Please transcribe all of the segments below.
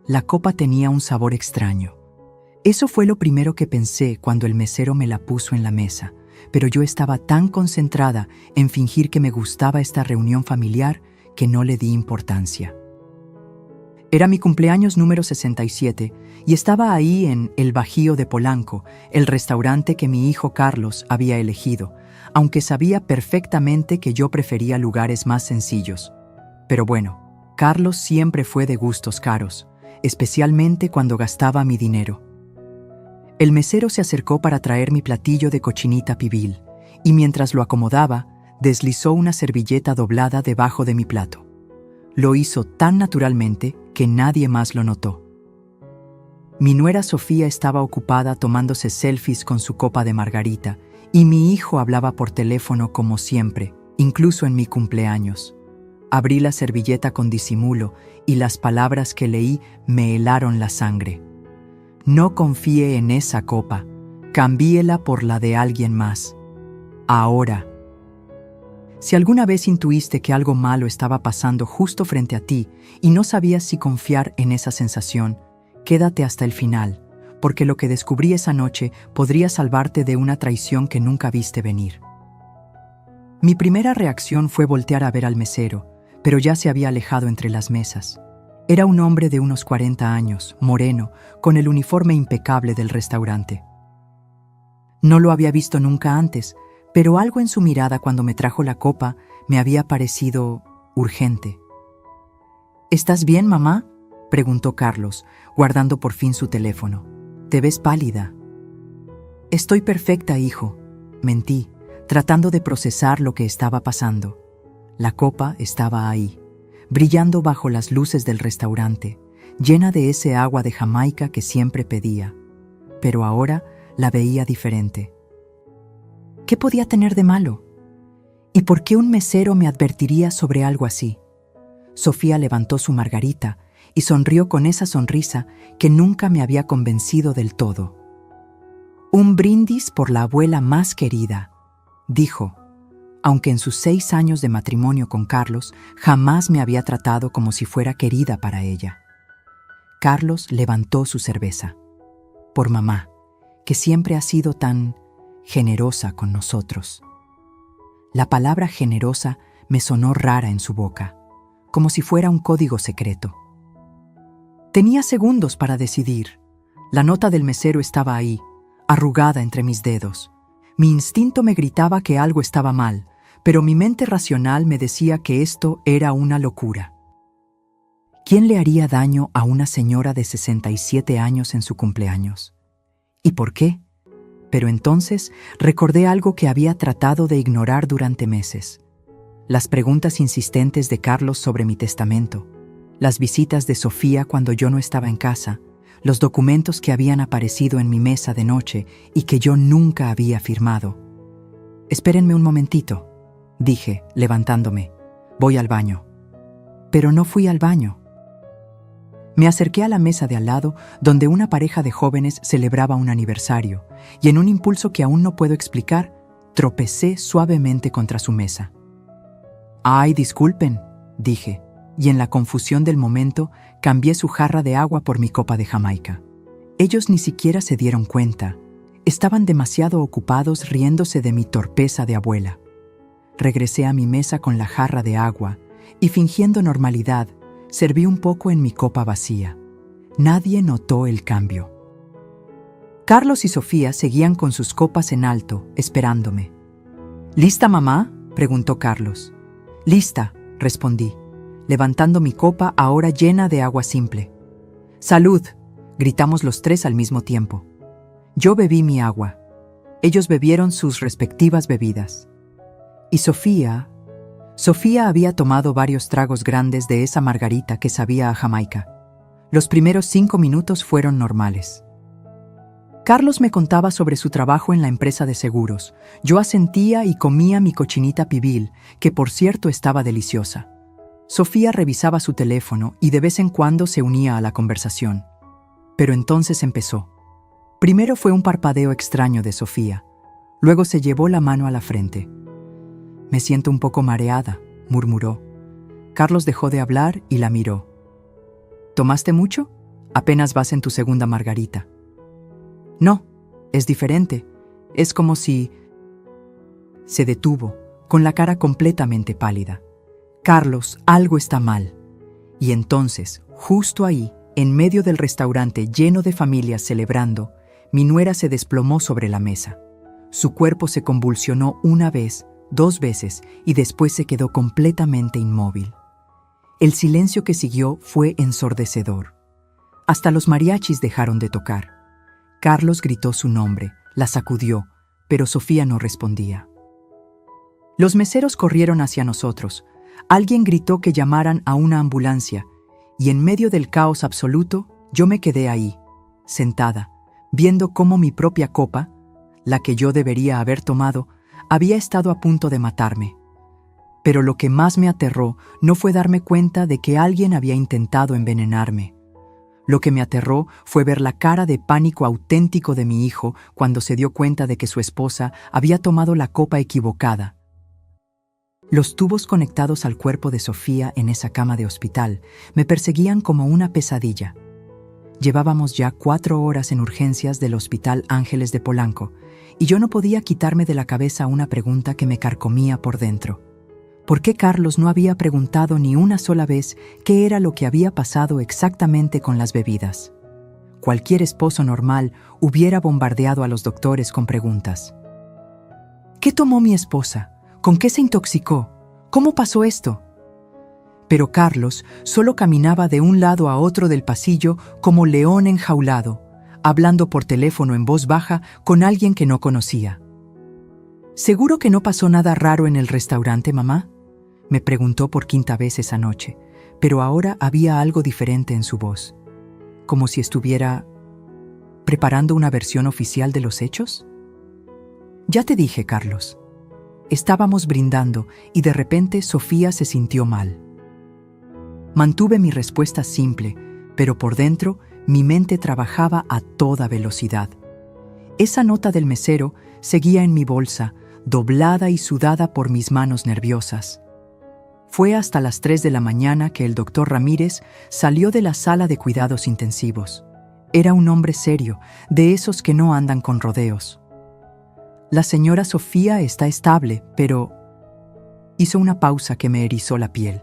La copa tenía un sabor extraño. Eso fue lo primero que pensé cuando el mesero me la puso en la mesa, pero yo estaba tan concentrada en fingir que me gustaba esta reunión familiar que no le di importancia. Era mi cumpleaños número 67 y estaba ahí en El Bajío de Polanco, el restaurante que mi hijo Carlos había elegido, aunque sabía perfectamente que yo prefería lugares más sencillos. Pero bueno, Carlos siempre fue de gustos caros, especialmente cuando gastaba mi dinero. El mesero se acercó para traer mi platillo de cochinita pibil, y mientras lo acomodaba, deslizó una servilleta doblada debajo de mi plato. Lo hizo tan naturalmente que nadie más lo notó. Mi nuera Sofía estaba ocupada tomándose selfies con su copa de margarita, y mi hijo hablaba por teléfono como siempre, incluso en mi cumpleaños. Abrí la servilleta con disimulo y las palabras que leí me helaron la sangre. No confíe en esa copa, cámbiela por la de alguien más. Ahora. Si alguna vez intuiste que algo malo estaba pasando justo frente a ti y no sabías si confiar en esa sensación, quédate hasta el final, porque lo que descubrí esa noche podría salvarte de una traición que nunca viste venir. Mi primera reacción fue voltear a ver al mesero, pero ya se había alejado entre las mesas. Era un hombre de unos 40 años, moreno, con el uniforme impecable del restaurante. No lo había visto nunca antes, pero algo en su mirada cuando me trajo la copa me había parecido urgente. ¿Estás bien, mamá?, preguntó Carlos, guardando por fin su teléfono. Te ves pálida. Estoy perfecta, hijo, mentí, tratando de procesar lo que estaba pasando. La copa estaba ahí, brillando bajo las luces del restaurante, llena de ese agua de Jamaica que siempre pedía, pero ahora la veía diferente. ¿Qué podía tener de malo? ¿Y por qué un mesero me advertiría sobre algo así? Sofía levantó su margarita y sonrió con esa sonrisa que nunca me había convencido del todo. Un brindis por la abuela más querida, dijo, aunque en sus 6 años de matrimonio con Carlos jamás me había tratado como si fuera querida para ella. Carlos levantó su cerveza. Por mamá, que siempre ha sido tan generosa con nosotros. La palabra generosa me sonó rara en su boca, como si fuera un código secreto. Tenía segundos para decidir. La nota del mesero estaba ahí, arrugada entre mis dedos. Mi instinto me gritaba que algo estaba mal, pero mi mente racional me decía que esto era una locura. ¿Quién le haría daño a una señora de 67 años en su cumpleaños? ¿Y por qué? Pero entonces recordé algo que había tratado de ignorar durante meses. Las preguntas insistentes de Carlos sobre mi testamento, las visitas de Sofía cuando yo no estaba en casa, los documentos que habían aparecido en mi mesa de noche y que yo nunca había firmado. Espérenme un momentito, dije, levantándome. Voy al baño. Pero no fui al baño. Me acerqué a la mesa de al lado, donde una pareja de jóvenes celebraba un aniversario, y en un impulso que aún no puedo explicar, tropecé suavemente contra su mesa. «Ay, disculpen», dije, y en la confusión del momento cambié su jarra de agua por mi copa de Jamaica. Ellos ni siquiera se dieron cuenta. Estaban demasiado ocupados riéndose de mi torpeza de abuela. Regresé a mi mesa con la jarra de agua y, fingiendo normalidad, serví un poco en mi copa vacía. Nadie notó el cambio. Carlos y Sofía seguían con sus copas en alto, esperándome. «¿Lista, mamá?», preguntó Carlos. «Lista», respondí, levantando mi copa ahora llena de agua simple. «¡Salud!», gritamos los tres al mismo tiempo. Yo bebí mi agua. Ellos bebieron sus respectivas bebidas. Y Sofía había tomado varios tragos grandes de esa margarita que sabía a Jamaica. Los primeros 5 minutos fueron normales. Carlos me contaba sobre su trabajo en la empresa de seguros. Yo asentía y comía mi cochinita pibil, que por cierto estaba deliciosa. Sofía revisaba su teléfono y de vez en cuando se unía a la conversación. Pero entonces empezó. Primero fue un parpadeo extraño de Sofía. Luego se llevó la mano a la frente. «Me siento un poco mareada», murmuró. Carlos dejó de hablar y la miró. «¿Tomaste mucho?», Apenas vas en tu segunda margarita. No, es diferente. Es como si... Se detuvo, con la cara completamente pálida. Carlos, algo está mal. Y entonces, justo ahí, en medio del restaurante lleno de familias celebrando, mi nuera se desplomó sobre la mesa. Su cuerpo se convulsionó una vez, 2 veces, y después se quedó completamente inmóvil. El silencio que siguió fue ensordecedor. Hasta los mariachis dejaron de tocar. Carlos gritó su nombre, la sacudió, pero Sofía no respondía. Los meseros corrieron hacia nosotros. Alguien gritó que llamaran a una ambulancia, y en medio del caos absoluto, yo me quedé ahí, sentada, viendo cómo mi propia copa, la que yo debería haber tomado, había estado a punto de matarme. Pero lo que más me aterró no fue darme cuenta de que alguien había intentado envenenarme. Lo que me aterró fue ver la cara de pánico auténtico de mi hijo cuando se dio cuenta de que su esposa había tomado la copa equivocada. Los tubos conectados al cuerpo de Sofía en esa cama de hospital me perseguían como una pesadilla. Llevábamos ya 4 horas en urgencias del Hospital Ángeles de Polanco, y yo no podía quitarme de la cabeza una pregunta que me carcomía por dentro. ¿Por qué Carlos no había preguntado ni una sola vez qué era lo que había pasado exactamente con las bebidas? Cualquier esposo normal hubiera bombardeado a los doctores con preguntas. ¿Qué tomó mi esposa? ¿Con qué se intoxicó? ¿Cómo pasó esto? Pero Carlos solo caminaba de un lado a otro del pasillo como león enjaulado, hablando por teléfono en voz baja con alguien que no conocía. ¿Seguro que no pasó nada raro en el restaurante, mamá?, me preguntó por 5ª vez esa noche, pero ahora había algo diferente en su voz, como si estuviera preparando una versión oficial de los hechos. Ya te dije, Carlos. Estábamos brindando y de repente Sofía se sintió mal. Mantuve mi respuesta simple, pero por dentro mi mente trabajaba a toda velocidad. Esa nota del mesero seguía en mi bolsa, doblada y sudada por mis manos nerviosas. Fue hasta las 3 de la mañana que el doctor Ramírez salió de la sala de cuidados intensivos. Era un hombre serio, de esos que no andan con rodeos. La señora Sofía está estable, pero... Hizo una pausa que me erizó la piel.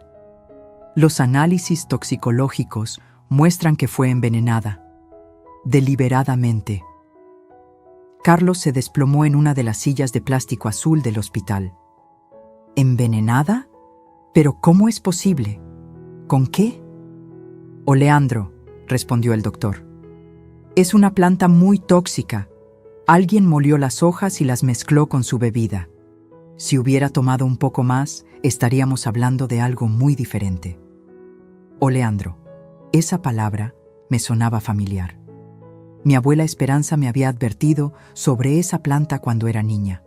Los análisis toxicológicos muestran que fue envenenada. Deliberadamente. Carlos se desplomó en una de las sillas de plástico azul del hospital. ¿Envenenada? ¿Pero cómo es posible? ¿Con qué? Oleandro, respondió el doctor. Es una planta muy tóxica. Alguien molió las hojas y las mezcló con su bebida. Si hubiera tomado un poco más, estaríamos hablando de algo muy diferente. Oleandro. Esa palabra me sonaba familiar. Mi abuela Esperanza me había advertido sobre esa planta cuando era niña.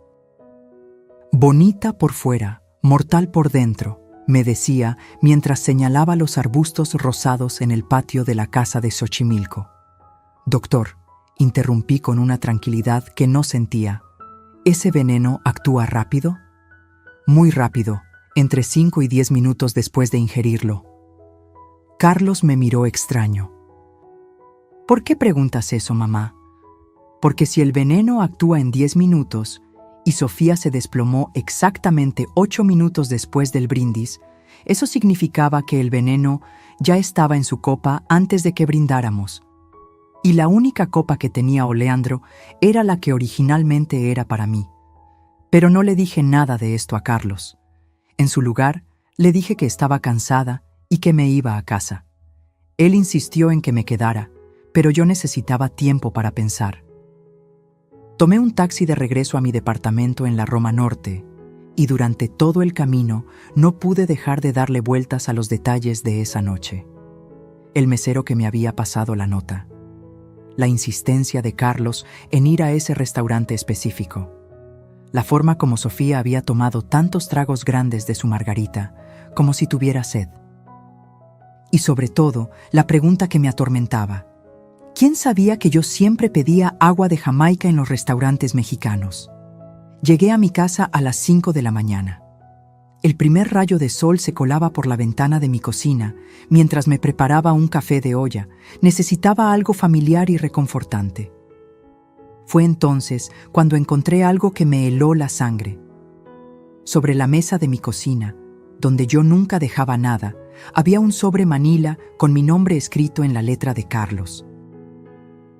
Bonita por fuera, mortal por dentro, me decía mientras señalaba los arbustos rosados en el patio de la casa de Xochimilco. Doctor, interrumpí con una tranquilidad que no sentía. ¿Ese veneno actúa rápido? Muy rápido, entre 5 y 10 minutos después de ingerirlo. Carlos me miró extraño. ¿Por qué preguntas eso, mamá? Porque si el veneno actúa en 10 minutos y Sofía se desplomó exactamente 8 minutos después del brindis, eso significaba que el veneno ya estaba en su copa antes de que brindáramos. Y la única copa que tenía Oleandro era la que originalmente era para mí. Pero no le dije nada de esto a Carlos. En su lugar, le dije que estaba cansada y que me iba a casa. Él insistió en que me quedara, pero yo necesitaba tiempo para pensar. Tomé un taxi de regreso a mi departamento en la Roma Norte, y durante todo el camino no pude dejar de darle vueltas a los detalles de esa noche. El mesero que me había pasado la nota. La insistencia de Carlos en ir a ese restaurante específico. La forma como Sofía había tomado tantos tragos grandes de su margarita, como si tuviera sed. Y sobre todo, la pregunta que me atormentaba. ¿Quién sabía que yo siempre pedía agua de Jamaica en los restaurantes mexicanos? Llegué a mi casa a las 5 de la mañana. El primer rayo de sol se colaba por la ventana de mi cocina mientras me preparaba un café de olla. Necesitaba algo familiar y reconfortante. Fue entonces cuando encontré algo que me heló la sangre. Sobre la mesa de mi cocina, donde yo nunca dejaba nada, había un sobre manila con mi nombre escrito en la letra de Carlos.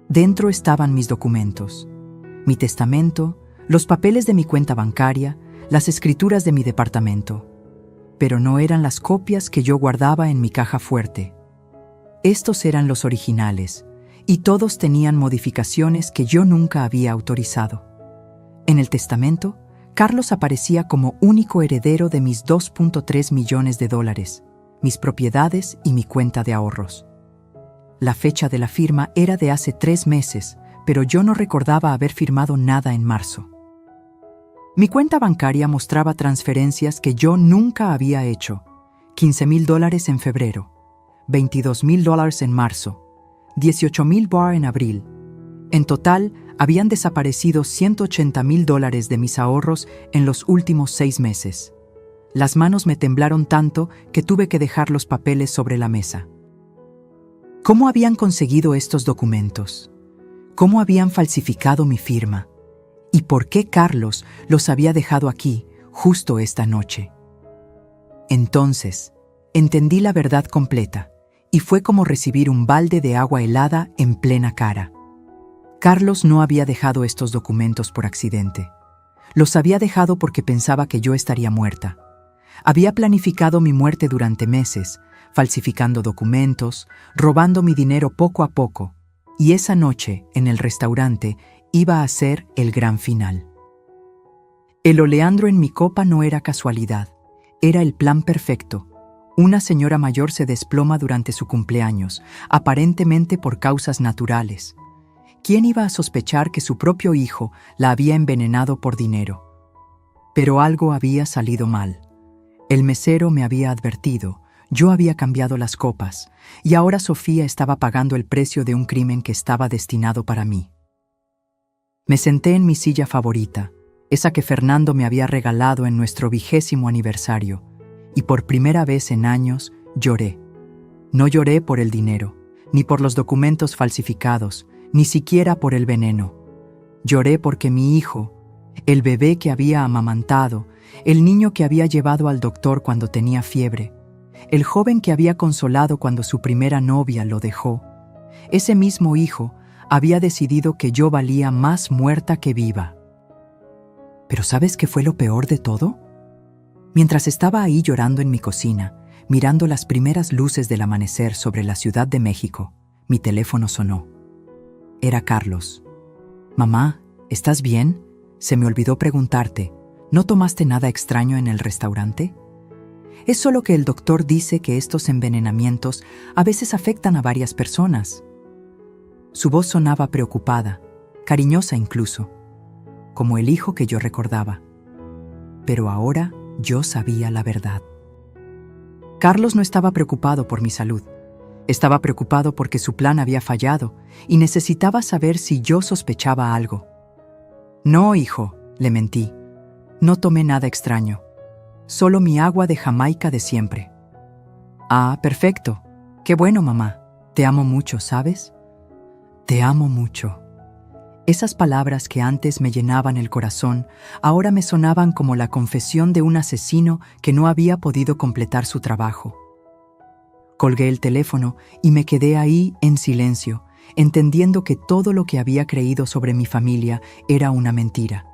Dentro estaban mis documentos, mi testamento, los papeles de mi cuenta bancaria, las escrituras de mi departamento. Pero no eran las copias que yo guardaba en mi caja fuerte. Estos eran los originales, y todos tenían modificaciones que yo nunca había autorizado. En el testamento, Carlos aparecía como único heredero de mis $2.3 millones, mis propiedades y mi cuenta de ahorros. La fecha de la firma era de hace 3 meses, pero yo no recordaba haber firmado nada en marzo. Mi cuenta bancaria mostraba transferencias que yo nunca había hecho: $15,000 en febrero, $22,000 en marzo, $18,000 en abril. En total, habían desaparecido $180,000 de mis ahorros en los últimos 6 meses. Las manos me temblaron tanto que tuve que dejar los papeles sobre la mesa. ¿Cómo habían conseguido estos documentos? ¿Cómo habían falsificado mi firma? ¿Y por qué Carlos los había dejado aquí, justo esta noche? Entonces, entendí la verdad completa, y fue como recibir un balde de agua helada en plena cara. Carlos no había dejado estos documentos por accidente. Los había dejado porque pensaba que yo estaría muerta. Había planificado mi muerte durante meses, falsificando documentos, robando mi dinero poco a poco, y esa noche, en el restaurante, iba a ser el gran final. El oleandro en mi copa no era casualidad, era el plan perfecto. Una señora mayor se desploma durante su cumpleaños, aparentemente por causas naturales. ¿Quién iba a sospechar que su propio hijo la había envenenado por dinero? Pero algo había salido mal. El mesero me había advertido, yo había cambiado las copas, y ahora Sofía estaba pagando el precio de un crimen que estaba destinado para mí. Me senté en mi silla favorita, esa que Fernando me había regalado en nuestro 20º aniversario, y por primera vez en años lloré. No lloré por el dinero, ni por los documentos falsificados, ni siquiera por el veneno. Lloré porque mi hijo, el bebé que había amamantado, el niño que había llevado al doctor cuando tenía fiebre, el joven que había consolado cuando su primera novia lo dejó, ese mismo hijo había decidido que yo valía más muerta que viva. ¿Pero sabes qué fue lo peor de todo? Mientras estaba ahí llorando en mi cocina, mirando las primeras luces del amanecer sobre la Ciudad de México, mi teléfono sonó. Era Carlos. «Mamá, ¿estás bien? Se me olvidó preguntarte, ¿no tomaste nada extraño en el restaurante? Es solo que el doctor dice que estos envenenamientos a veces afectan a varias personas». Su voz sonaba preocupada, cariñosa incluso, como el hijo que yo recordaba. Pero ahora yo sabía la verdad. Carlos no estaba preocupado por mi salud. Estaba preocupado porque su plan había fallado y necesitaba saber si yo sospechaba algo. «No, hijo», le mentí. «No tomé nada extraño. Solo mi agua de Jamaica de siempre». «Ah, perfecto. Qué bueno, mamá. Te amo mucho, ¿sabes? Te amo mucho». Esas palabras que antes me llenaban el corazón, ahora me sonaban como la confesión de un asesino que no había podido completar su trabajo. Colgué el teléfono y me quedé ahí en silencio, entendiendo que todo lo que había creído sobre mi familia era una mentira.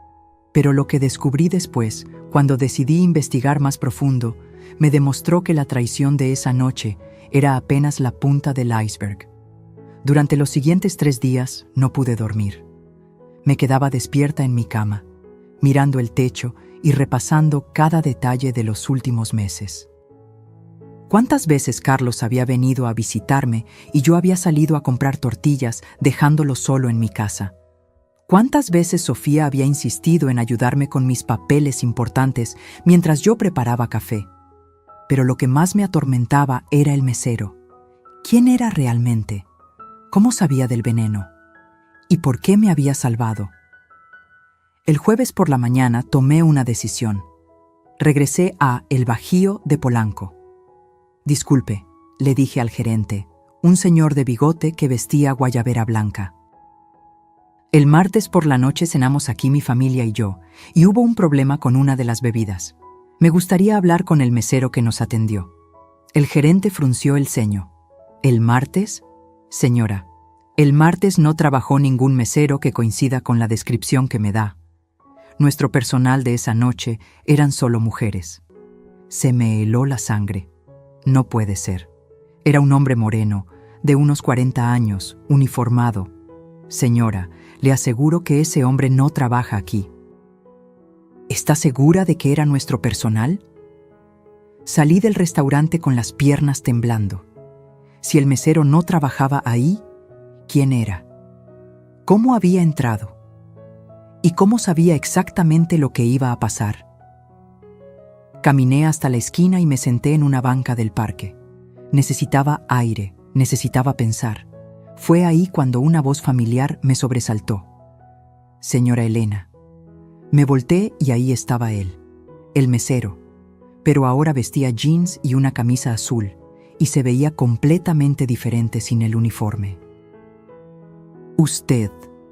Pero lo que descubrí después, cuando decidí investigar más profundo, me demostró que la traición de esa noche era apenas la punta del iceberg. Durante los siguientes 3 días no pude dormir. Me quedaba despierta en mi cama, mirando el techo y repasando cada detalle de los últimos meses. ¿Cuántas veces Carlos había venido a visitarme y yo había salido a comprar tortillas dejándolo solo en mi casa? ¿Cuántas veces Sofía había insistido en ayudarme con mis papeles importantes mientras yo preparaba café? Pero lo que más me atormentaba era el mesero. ¿Quién era realmente? ¿Cómo sabía del veneno? ¿Y por qué me había salvado? El jueves por la mañana tomé una decisión. Regresé a El Bajío de Polanco. Disculpe, le dije al gerente, un señor de bigote que vestía guayabera blanca. El martes por la noche cenamos aquí mi familia y yo, y hubo un problema con una de las bebidas. Me gustaría hablar con el mesero que nos atendió. El gerente frunció el ceño. ¿El martes? Señora, el martes no trabajó ningún mesero que coincida con la descripción que me da. Nuestro personal de esa noche eran solo mujeres. Se me heló la sangre. No puede ser. Era un hombre moreno, de unos 40 años, uniformado. Señora, le aseguro que ese hombre no trabaja aquí. ¿Está segura de que era nuestro personal? Salí del restaurante con las piernas temblando. Si el mesero no trabajaba ahí, ¿quién era? ¿Cómo había entrado? ¿Y cómo sabía exactamente lo que iba a pasar? Caminé hasta la esquina y me senté en una banca del parque. Necesitaba aire, necesitaba pensar. Fue ahí cuando una voz familiar me sobresaltó. Señora Elena. Me volteé y ahí estaba él, el mesero, pero ahora vestía jeans y una camisa azul, y se veía completamente diferente sin el uniforme. Usted,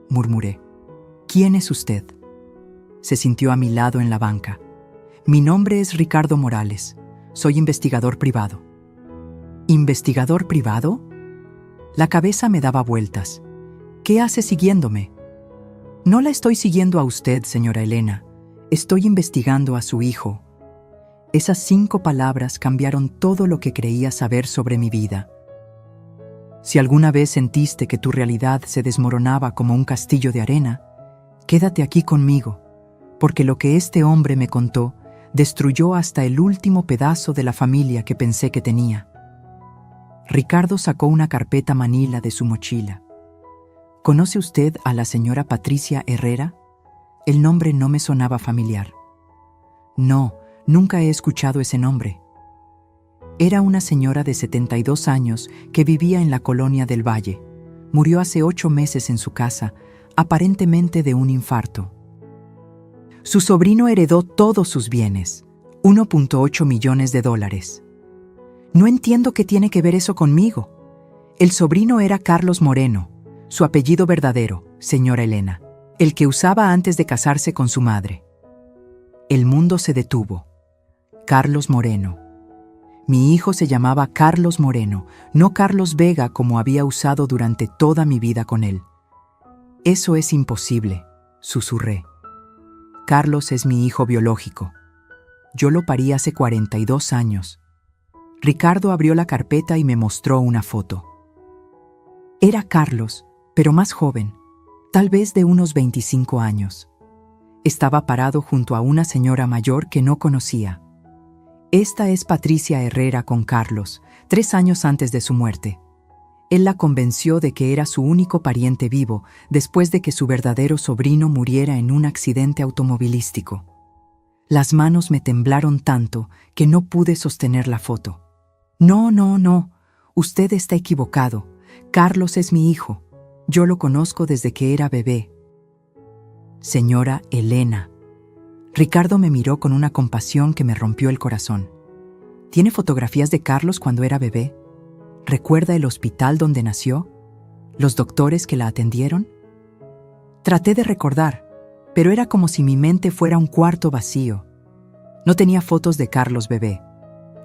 murmuré. ¿Quién es usted? Se sintió a mi lado en la banca. Mi nombre es Ricardo Morales. Soy investigador privado. ¿Investigador privado? La cabeza me daba vueltas. ¿Qué hace siguiéndome? No la estoy siguiendo a usted, señora Elena. Estoy investigando a su hijo. Esas 5 palabras cambiaron todo lo que creía saber sobre mi vida. Si alguna vez sentiste que tu realidad se desmoronaba como un castillo de arena, quédate aquí conmigo, porque lo que este hombre me contó destruyó hasta el último pedazo de la familia que pensé que tenía. Ricardo sacó una carpeta manila de su mochila. ¿Conoce usted a la señora Patricia Herrera? El nombre no me sonaba familiar. No, nunca he escuchado ese nombre. Era una señora de 72 años que vivía en la colonia del Valle. Murió hace 8 meses en su casa, aparentemente de un infarto. Su sobrino heredó todos sus bienes, $1.8 millones. No entiendo qué tiene que ver eso conmigo. El sobrino era Carlos Moreno, su apellido verdadero, señora Elena, el que usaba antes de casarse con su madre. El mundo se detuvo. Carlos Moreno. Mi hijo se llamaba Carlos Moreno, no Carlos Vega como había usado durante toda mi vida con él. Eso es imposible, susurré. Carlos es mi hijo biológico. Yo lo parí hace 42 años. Ricardo abrió la carpeta y me mostró una foto. Era Carlos, pero más joven, tal vez de unos 25 años. Estaba parado junto a una señora mayor que no conocía. Esta es Patricia Herrera con Carlos, 3 años antes de su muerte. Él la convenció de que era su único pariente vivo después de que su verdadero sobrino muriera en un accidente automovilístico. Las manos me temblaron tanto que no pude sostener la foto. No, usted está equivocado. Carlos es mi hijo. Yo lo conozco desde que era bebé. Señora Elena. Ricardo me miró con una compasión que me rompió el corazón. ¿Tiene fotografías de Carlos cuando era bebé? ¿Recuerda el hospital donde nació? ¿Los doctores que la atendieron? Traté de recordar, pero era como si mi mente fuera un cuarto vacío. No tenía fotos de Carlos bebé.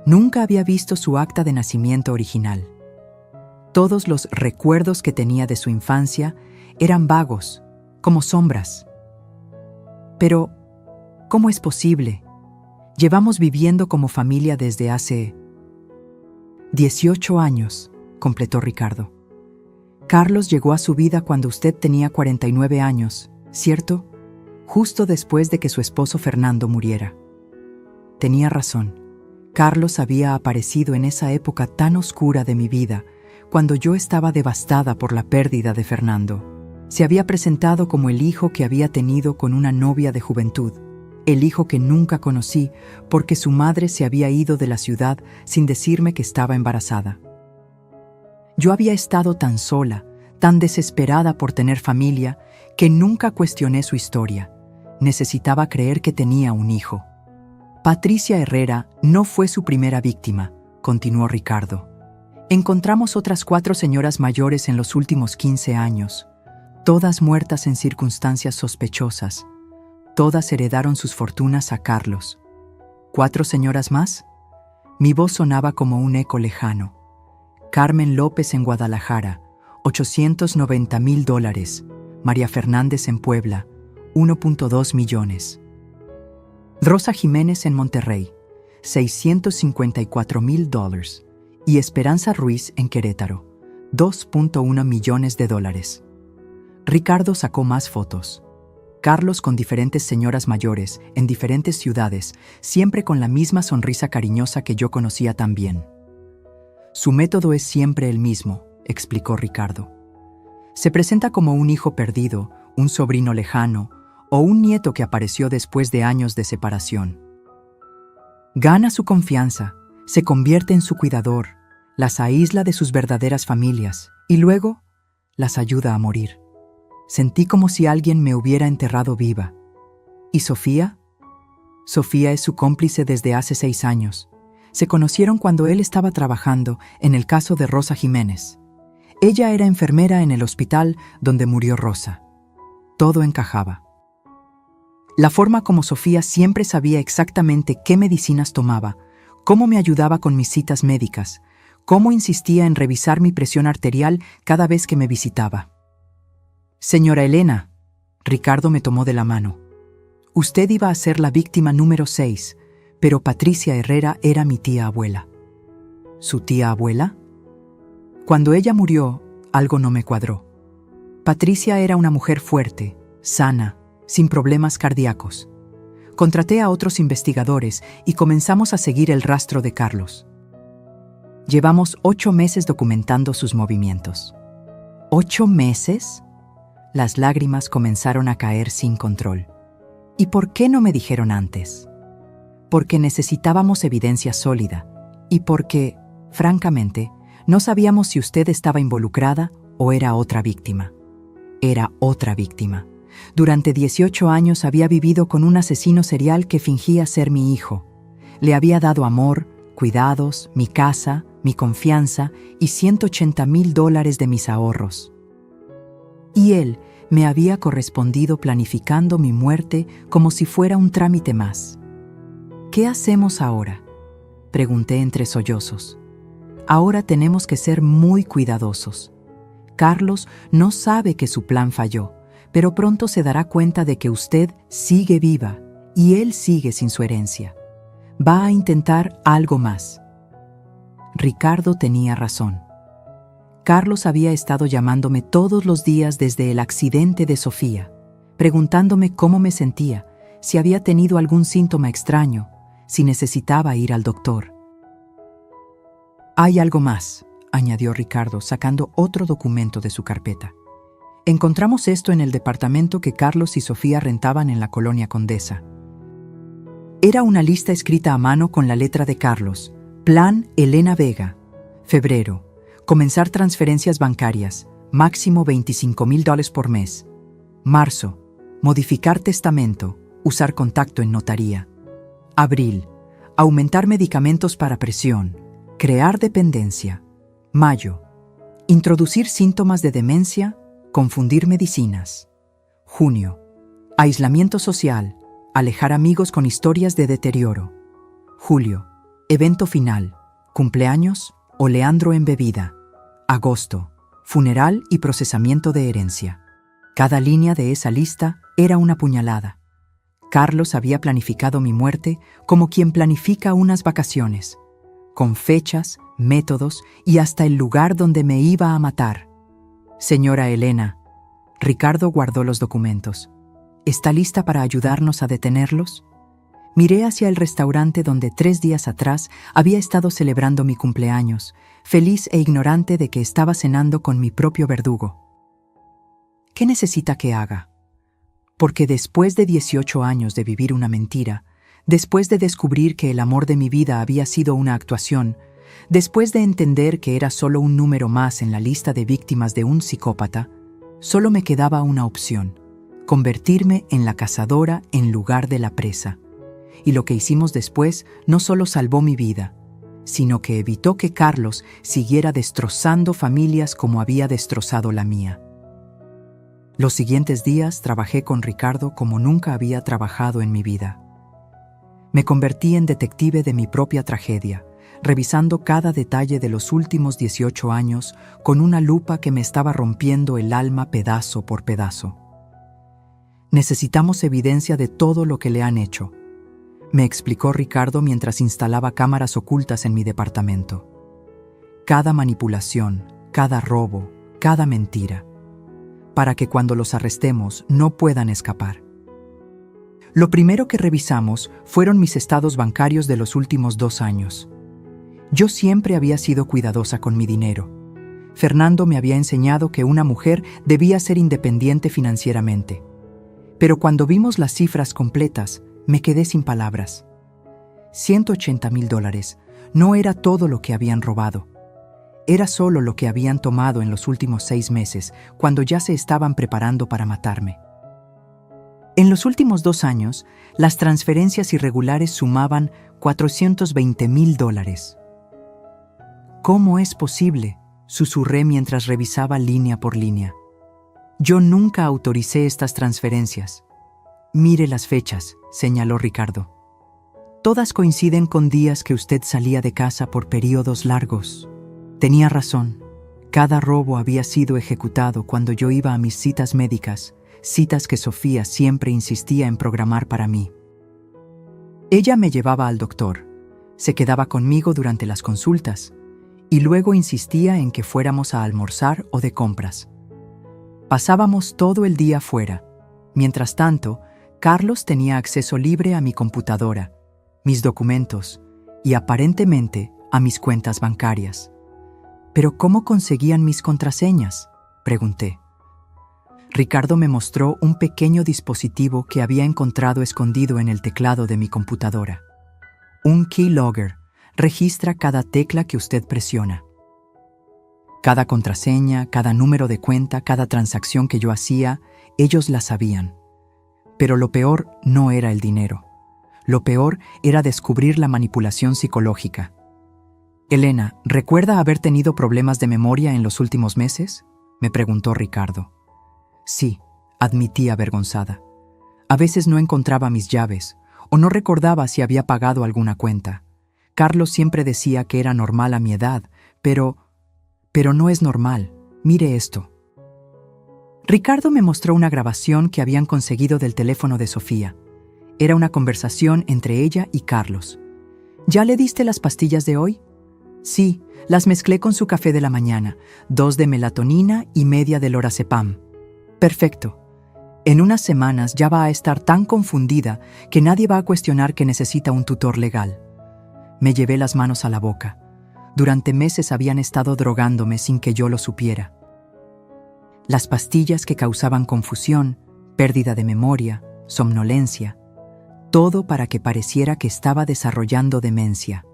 Nunca había visto su acta de nacimiento original. Todos los recuerdos que tenía de su infancia eran vagos, como sombras. Pero, ¿cómo es posible? Llevamos viviendo como familia desde hace 18 años, completó Ricardo. Carlos llegó a su vida cuando usted tenía 49 años, ¿cierto? Justo después de que su esposo Fernando muriera. Tenía razón. Carlos había aparecido en esa época tan oscura de mi vida, cuando yo estaba devastada por la pérdida de Fernando. Se había presentado como el hijo que había tenido con una novia de juventud, el hijo que nunca conocí porque su madre se había ido de la ciudad sin decirme que estaba embarazada. Yo había estado tan sola, tan desesperada por tener familia, que nunca cuestioné su historia. Necesitaba creer que tenía un hijo. Patricia Herrera no fue su primera víctima, continuó Ricardo. Encontramos otras 4 señoras mayores en los últimos 15 años, todas muertas en circunstancias sospechosas. Todas heredaron sus fortunas a Carlos. ¿4 señoras más? Mi voz sonaba como un eco lejano. Carmen López en Guadalajara, $890,000. María Fernández en Puebla, 1.2 millones. Rosa Jiménez en Monterrey, $654,000. Y Esperanza Ruiz en Querétaro, $2.1 millones. Ricardo sacó más fotos. Carlos con diferentes señoras mayores, en diferentes ciudades, siempre con la misma sonrisa cariñosa que yo conocía tan bien. Su método es siempre el mismo, explicó Ricardo. Se presenta como un hijo perdido, un sobrino lejano o un nieto que apareció después de años de separación. Gana su confianza, se convierte en su cuidador, las aísla de sus verdaderas familias y luego las ayuda a morir. Sentí como si alguien me hubiera enterrado viva. ¿Y Sofía? Sofía es su cómplice desde hace 6 años. Se conocieron cuando él estaba trabajando en el caso de Rosa Jiménez. Ella era enfermera en el hospital donde murió Rosa. Todo encajaba. La forma como Sofía siempre sabía exactamente qué medicinas tomaba, cómo me ayudaba con mis citas médicas, cómo insistía en revisar mi presión arterial cada vez que me visitaba. Señora Elena, Ricardo me tomó de la mano. Usted iba a ser la víctima número 6, pero Patricia Herrera era mi tía abuela. ¿Su tía abuela? Cuando ella murió, algo no me cuadró. Patricia era una mujer fuerte, sana, sin problemas cardíacos. Contraté a otros investigadores y comenzamos a seguir el rastro de Carlos. Llevamos 8 meses documentando sus movimientos. ¿8 meses? Las lágrimas comenzaron a caer sin control. ¿Y por qué no me dijeron antes? Porque necesitábamos evidencia sólida y porque, francamente, no sabíamos si usted estaba involucrada o era otra víctima. Era otra víctima. Durante 18 años había vivido con un asesino serial que fingía ser mi hijo. Le había dado amor, cuidados, mi casa, mi confianza y $180,000 de mis ahorros. Y él me había correspondido planificando mi muerte como si fuera un trámite más. ¿Qué hacemos ahora?, pregunté entre sollozos. Ahora tenemos que ser muy cuidadosos. Carlos no sabe que su plan falló, pero pronto se dará cuenta de que usted sigue viva y él sigue sin su herencia. Va a intentar algo más. Ricardo tenía razón. Carlos había estado llamándome todos los días desde el accidente de Sofía, preguntándome cómo me sentía, si había tenido algún síntoma extraño, si necesitaba ir al doctor. Hay algo más, añadió Ricardo, sacando otro documento de su carpeta. Encontramos esto en el departamento que Carlos y Sofía rentaban en la colonia Condesa. Era una lista escrita a mano con la letra de Carlos. Plan Elena Vega. Febrero. Comenzar transferencias bancarias. Máximo $25,000 por mes. Marzo. Modificar testamento. Usar contacto en notaría. Abril. Aumentar medicamentos para presión. Crear dependencia. Mayo. Introducir síntomas de demencia. Confundir medicinas. Junio. Aislamiento social. Alejar amigos con historias de deterioro. Julio. Evento final. Cumpleaños o Leandro en bebida. Agosto. Funeral y procesamiento de herencia. Cada línea de esa lista era una puñalada. Carlos había planificado mi muerte como quien planifica unas vacaciones, con fechas, métodos y hasta el lugar donde me iba a matar. Señora Elena, Ricardo guardó los documentos. ¿Está lista para ayudarnos a detenerlos? Miré hacia el restaurante donde 3 días atrás había estado celebrando mi cumpleaños, feliz e ignorante de que estaba cenando con mi propio verdugo. ¿Qué necesita que haga? Porque después de 18 años de vivir una mentira, después de descubrir que el amor de mi vida había sido una actuación, después de entender que era solo un número más en la lista de víctimas de un psicópata, solo me quedaba una opción: convertirme en la cazadora en lugar de la presa. y lo que hicimos después no solo salvó mi vida, sino que evitó que Carlos siguiera destrozando familias como había destrozado la mía. Los siguientes días trabajé con Ricardo como nunca había trabajado en mi vida. Me convertí en detective de mi propia tragedia, revisando cada detalle de los últimos 18 años con una lupa que me estaba rompiendo el alma pedazo por pedazo. Necesitamos evidencia de todo lo que le han hecho, me explicó Ricardo mientras instalaba cámaras ocultas en mi departamento. Cada manipulación, cada robo, cada mentira, para que cuando los arrestemos no puedan escapar. Lo primero que revisamos fueron mis estados bancarios de los últimos 2 años. Yo siempre había sido cuidadosa con mi dinero. Fernando me había enseñado que una mujer debía ser independiente financieramente. Pero cuando vimos las cifras completas, me quedé sin palabras. $180,000 no era todo lo que habían robado. Era solo lo que habían tomado en los últimos 6 meses, cuando ya se estaban preparando para matarme. En los últimos 2 años, las transferencias irregulares sumaban $420,000. ¿Cómo es posible?, susurré mientras revisaba línea por línea. Yo nunca autoricé estas transferencias. Mire las fechas, señaló Ricardo. Todas coinciden con días que usted salía de casa por períodos largos. Tenía razón. Cada robo había sido ejecutado cuando yo iba a mis citas médicas, citas que Sofía siempre insistía en programar para mí. Ella me llevaba al doctor, se quedaba conmigo durante las consultas y luego insistía en que fuéramos a almorzar o de compras. Pasábamos todo el día fuera. Mientras tanto, Carlos tenía acceso libre a mi computadora, mis documentos y aparentemente a mis cuentas bancarias. ¿Pero cómo conseguían mis contraseñas?, pregunté. Ricardo me mostró un pequeño dispositivo que había encontrado escondido en el teclado de mi computadora. Un keylogger registra cada tecla que usted presiona. Cada contraseña, cada número de cuenta, cada transacción que yo hacía, ellos la sabían. Pero lo peor no era el dinero. Lo peor era descubrir la manipulación psicológica. Elena, ¿recuerda haber tenido problemas de memoria en los últimos meses?, me preguntó Ricardo. Sí, admití avergonzada. A veces no encontraba mis llaves, o no recordaba si había pagado alguna cuenta. Carlos siempre decía que era normal a mi edad, pero no es normal. Mire esto. Ricardo me mostró una grabación que habían conseguido del teléfono de Sofía. Era una conversación entre ella y Carlos. ¿Ya le diste las pastillas de hoy? Sí, las mezclé con su café de la mañana, 2 de melatonina y media de lorazepam. Perfecto. En unas semanas ya va a estar tan confundida que nadie va a cuestionar que necesita un tutor legal. Me llevé las manos a la boca. Durante meses habían estado drogándome sin que yo lo supiera. Las pastillas que causaban confusión, pérdida de memoria, somnolencia, todo para que pareciera que estaba desarrollando demencia.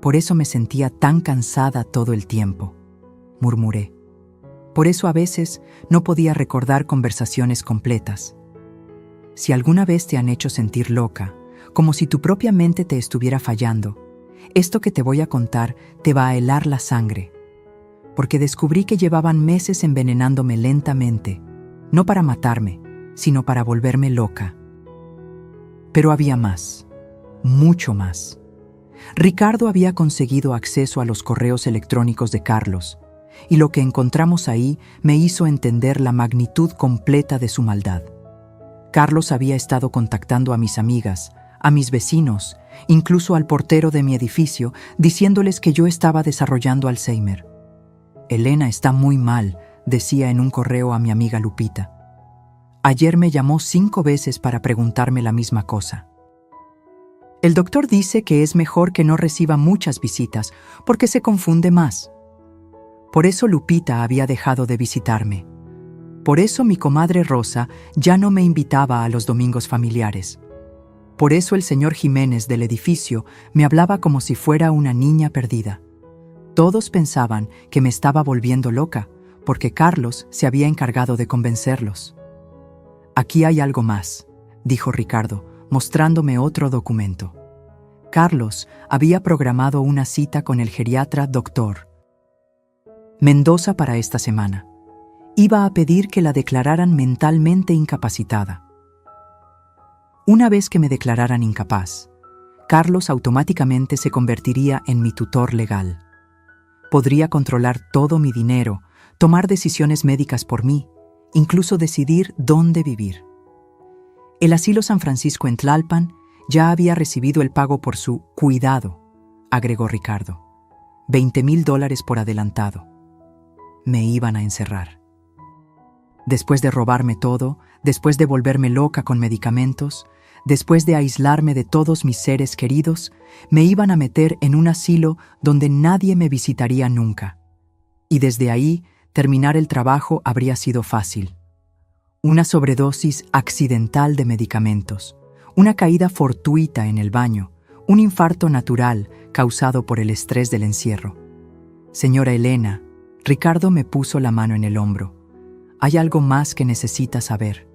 Por eso me sentía tan cansada todo el tiempo, murmuré. Por eso a veces no podía recordar conversaciones completas. Si alguna vez te han hecho sentir loca, como si tu propia mente te estuviera fallando, esto que te voy a contar te va a helar la sangre. Porque descubrí que llevaban meses envenenándome lentamente, no para matarme, sino para volverme loca. Pero había más, mucho más. Ricardo había conseguido acceso a los correos electrónicos de Carlos, y lo que encontramos ahí me hizo entender la magnitud completa de su maldad. Carlos había estado contactando a mis amigas, a mis vecinos, incluso al portero de mi edificio, diciéndoles que yo estaba desarrollando Alzheimer. Elena está muy mal, decía en un correo a mi amiga Lupita. Ayer me llamó 5 veces para preguntarme la misma cosa. El doctor dice que es mejor que no reciba muchas visitas porque se confunde más. Por eso Lupita había dejado de visitarme. Por eso mi comadre Rosa ya no me invitaba a los domingos familiares. Por eso el señor Jiménez del edificio me hablaba como si fuera una niña perdida. Todos pensaban que me estaba volviendo loca, porque Carlos se había encargado de convencerlos. Aquí hay algo más, dijo Ricardo, mostrándome otro documento. Carlos había programado una cita con el geriatra Dr. Mendoza para esta semana. Iba a pedir que la declararan mentalmente incapacitada. Una vez que me declararan incapaz, Carlos automáticamente se convertiría en mi tutor legal. Podría controlar todo mi dinero, tomar decisiones médicas por mí, incluso decidir dónde vivir. El asilo San Francisco en Tlalpan ya había recibido el pago por su cuidado, agregó Ricardo. $20,000 por adelantado. Me iban a encerrar. Después de robarme todo, después de volverme loca con medicamentos, después de aislarme de todos mis seres queridos, me iban a meter en un asilo donde nadie me visitaría nunca. Y desde ahí, terminar el trabajo habría sido fácil. Una sobredosis accidental de medicamentos, una caída fortuita en el baño, un infarto natural causado por el estrés del encierro. Señora Elena, Ricardo me puso la mano en el hombro. Hay algo más que necesita saber.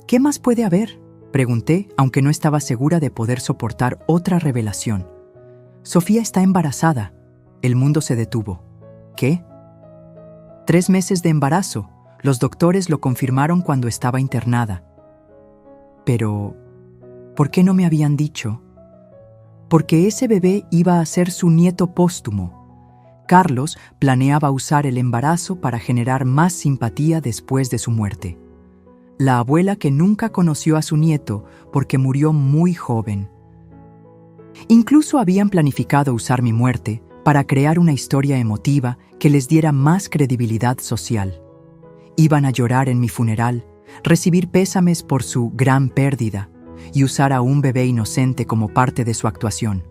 ¿Qué más puede haber?, pregunté, aunque no estaba segura de poder soportar otra revelación. Sofía está embarazada. El mundo se detuvo. ¿Qué? 3 meses de embarazo. Los doctores lo confirmaron cuando estaba internada. Pero, ¿por qué no me habían dicho? Porque ese bebé iba a ser su nieto póstumo. Carlos planeaba usar el embarazo para generar más simpatía después de su muerte. La abuela que nunca conoció a su nieto porque murió muy joven. Incluso habían planificado usar mi muerte para crear una historia emotiva que les diera más credibilidad social. Iban a llorar en mi funeral, recibir pésames por su gran pérdida y usar a un bebé inocente como parte de su actuación.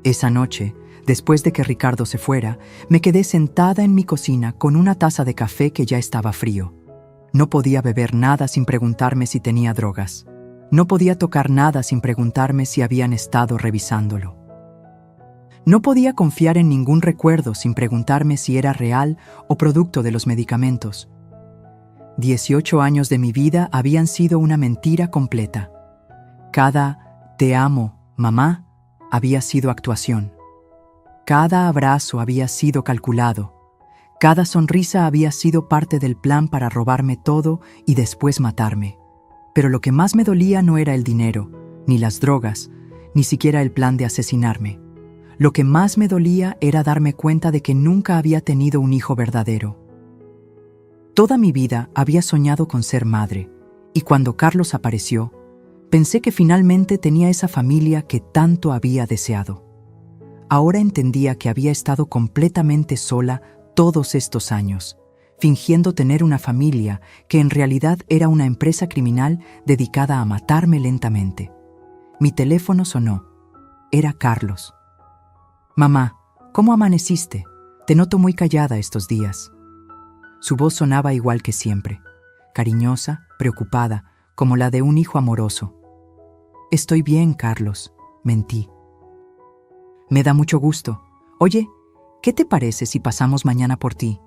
Esa noche, después de que Ricardo se fuera, me quedé sentada en mi cocina con una taza de café que ya estaba frío. No podía beber nada sin preguntarme si tenía drogas. No podía tocar nada sin preguntarme si habían estado revisándolo. No podía confiar en ningún recuerdo sin preguntarme si era real o producto de los medicamentos. 18 años de mi vida habían sido una mentira completa. Cada "te amo, mamá" había sido actuación. Cada abrazo había sido calculado. Cada sonrisa había sido parte del plan para robarme todo y después matarme. Pero lo que más me dolía no era el dinero, ni las drogas, ni siquiera el plan de asesinarme. Lo que más me dolía era darme cuenta de que nunca había tenido un hijo verdadero. Toda mi vida había soñado con ser madre, y cuando Carlos apareció, pensé que finalmente tenía esa familia que tanto había deseado. Ahora entendía que había estado completamente sola todos estos años, fingiendo tener una familia que en realidad era una empresa criminal dedicada a matarme lentamente. Mi teléfono sonó. Era Carlos. «Mamá, ¿cómo amaneciste? Te noto muy callada estos días». Su voz sonaba igual que siempre, cariñosa, preocupada, como la de un hijo amoroso. «Estoy bien, Carlos», mentí. «Me da mucho gusto. Oye, ¿qué te parece si pasamos mañana por ti?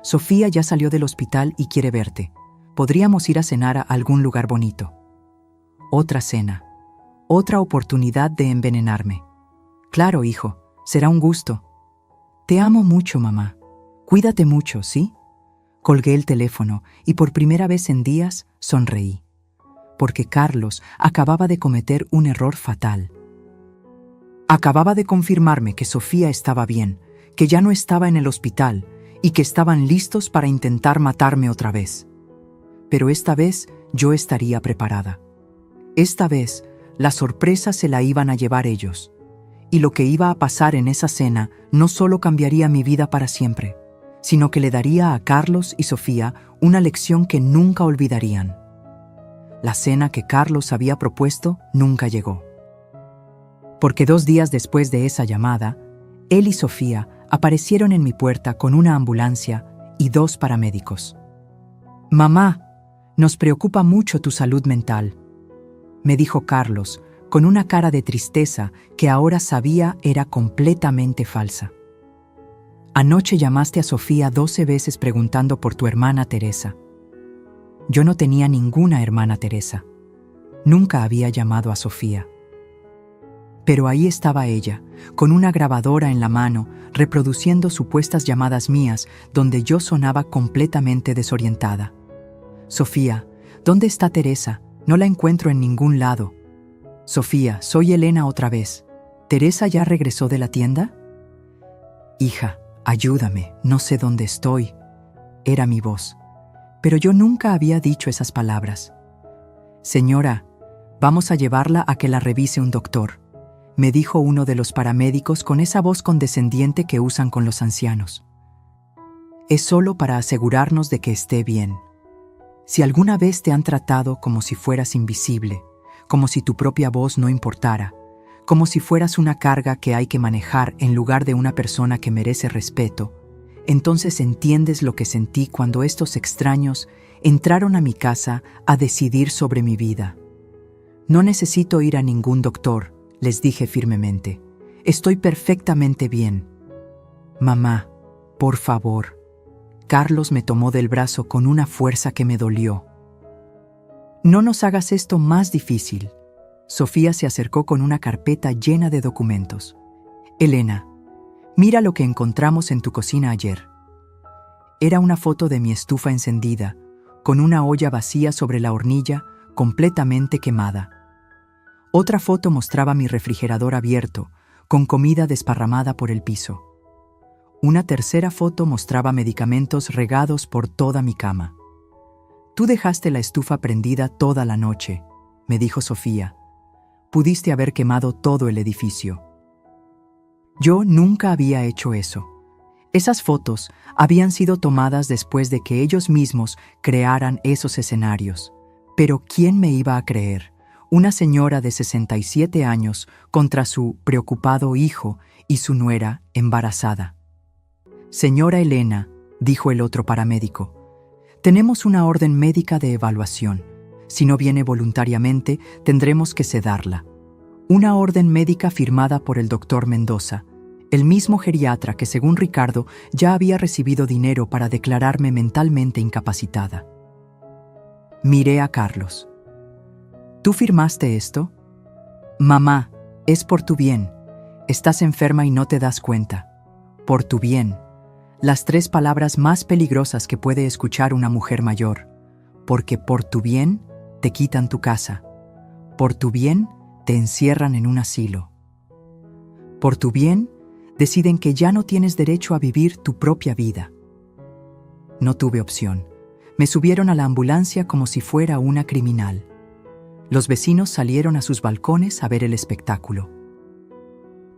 Sofía ya salió del hospital y quiere verte. Podríamos ir a cenar a algún lugar bonito». Otra cena. Otra oportunidad de envenenarme. «Claro, hijo, será un gusto». «Te amo mucho, mamá. Cuídate mucho, ¿sí?» Colgué el teléfono y por primera vez en días sonreí. Porque Carlos acababa de cometer un error fatal. Acababa de confirmarme que Sofía estaba bien, que ya no estaba en el hospital y que estaban listos para intentar matarme otra vez. Pero esta vez yo estaría preparada. Esta vez la sorpresa se la iban a llevar ellos. Y lo que iba a pasar en esa cena no solo cambiaría mi vida para siempre, sino que le daría a Carlos y Sofía una lección que nunca olvidarían. La cena que Carlos había propuesto nunca llegó. Porque 2 días después de esa llamada, él y Sofía aparecieron en mi puerta con una ambulancia y 2 paramédicos. «Mamá, nos preocupa mucho tu salud mental», me dijo Carlos, con una cara de tristeza que ahora sabía era completamente falsa. «Anoche llamaste a Sofía 12 veces preguntando por tu hermana Teresa». Yo no tenía ninguna hermana Teresa. Nunca había llamado a Sofía. Pero ahí estaba ella, con una grabadora en la mano, reproduciendo supuestas llamadas mías, donde yo sonaba completamente desorientada. Sofía, ¿dónde está Teresa? No la encuentro en ningún lado. Sofía, soy Elena otra vez. ¿Teresa ya regresó de la tienda? Hija, ayúdame, no sé dónde estoy. Era mi voz. Pero yo nunca había dicho esas palabras. Señora, vamos a llevarla a que la revise un doctor, me dijo uno de los paramédicos con esa voz condescendiente que usan con los ancianos. Es solo para asegurarnos de que esté bien. Si alguna vez te han tratado como si fueras invisible, como si tu propia voz no importara, como si fueras una carga que hay que manejar en lugar de una persona que merece respeto, entonces entiendes lo que sentí cuando estos extraños entraron a mi casa a decidir sobre mi vida. No necesito ir a ningún doctor, les dije firmemente. Estoy perfectamente bien. Mamá, por favor. Carlos me tomó del brazo con una fuerza que me dolió. No nos hagas esto más difícil. Sofía se acercó con una carpeta llena de documentos. Elena, mira lo que encontramos en tu cocina ayer. Era una foto de mi estufa encendida, con una olla vacía sobre la hornilla, completamente quemada. Otra foto mostraba mi refrigerador abierto, con comida desparramada por el piso. Una tercera foto mostraba medicamentos regados por toda mi cama. Tú dejaste la estufa prendida toda la noche, me dijo Sofía. Pudiste haber quemado todo el edificio. Yo nunca había hecho eso. Esas fotos habían sido tomadas después de que ellos mismos crearan esos escenarios. Pero ¿quién me iba a creer? Una señora de 67 años contra su preocupado hijo y su nuera embarazada. Señora Elena, dijo el otro paramédico, tenemos una orden médica de evaluación. Si no viene voluntariamente, tendremos que sedarla. Una orden médica firmada por el doctor Mendoza, el mismo geriatra que, según Ricardo, ya había recibido dinero para declararme mentalmente incapacitada. Miré a Carlos. ¿Tú firmaste esto? Mamá, es por tu bien. Estás enferma y no te das cuenta. Por tu bien. Las 3 palabras más peligrosas que puede escuchar una mujer mayor. Porque por tu bien te quitan tu casa. Por tu bien te encierran en un asilo. Por tu bien deciden que ya no tienes derecho a vivir tu propia vida. No tuve opción. Me subieron a la ambulancia como si fuera una criminal. Los vecinos salieron a sus balcones a ver el espectáculo.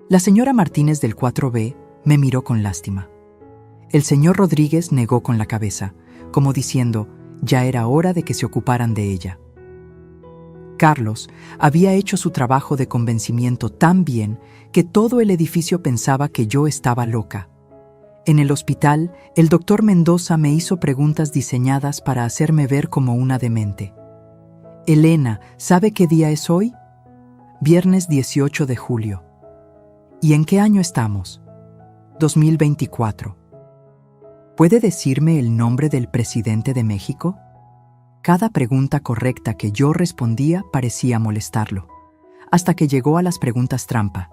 La señora Martínez del 4B me miró con lástima. El señor Rodríguez negó con la cabeza, como diciendo, ya era hora de que se ocuparan de ella. Carlos había hecho su trabajo de convencimiento tan bien que todo el edificio pensaba que yo estaba loca. En el hospital, el doctor Mendoza me hizo preguntas diseñadas para hacerme ver como una demente. Elena, ¿sabe qué día es hoy? Viernes 18 de julio. ¿Y en qué año estamos? 2024. ¿Puede decirme el nombre del presidente de México? Cada pregunta correcta que yo respondía parecía molestarlo, hasta que llegó a las preguntas trampa.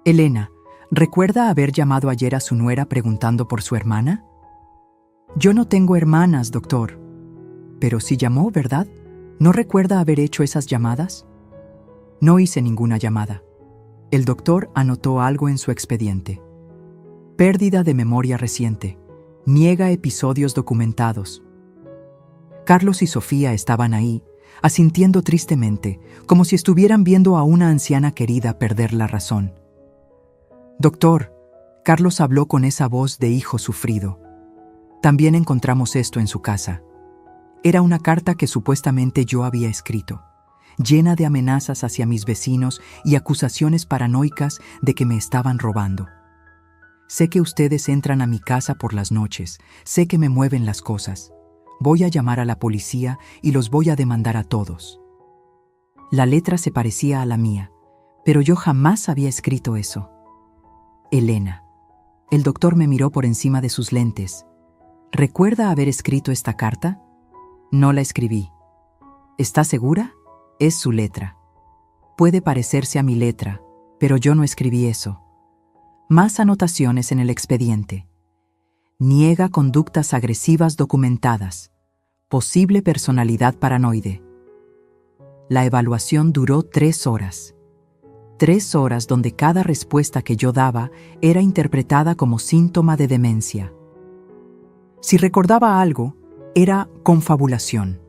Elena, ¿recuerda haber llamado ayer a su nuera preguntando por su hermana? Yo no tengo hermanas, doctor. Pero sí llamó, ¿verdad? ¿No recuerda haber hecho esas llamadas? No hice ninguna llamada. El doctor anotó algo en su expediente. Pérdida de memoria reciente. Niega episodios documentados. Carlos y Sofía estaban ahí, asintiendo tristemente, como si estuvieran viendo a una anciana querida perder la razón. Doctor, Carlos habló con esa voz de hijo sufrido. También encontramos esto en su casa. Era una carta que supuestamente yo había escrito, llena de amenazas hacia mis vecinos y acusaciones paranoicas de que me estaban robando. Sé que ustedes entran a mi casa por las noches, sé que me mueven las cosas. Voy a llamar a la policía y los voy a demandar a todos. La letra se parecía a la mía, pero yo jamás había escrito eso. Elena. El doctor me miró por encima de sus lentes. ¿Recuerda haber escrito esta carta? No la escribí. ¿Está segura? Es su letra. Puede parecerse a mi letra, pero yo no escribí eso. Más anotaciones en el expediente. Niega conductas agresivas documentadas. Posible personalidad paranoide. La evaluación duró 3 horas. 3 horas donde cada respuesta que yo daba era interpretada como síntoma de demencia. Si recordaba algo, era confabulación.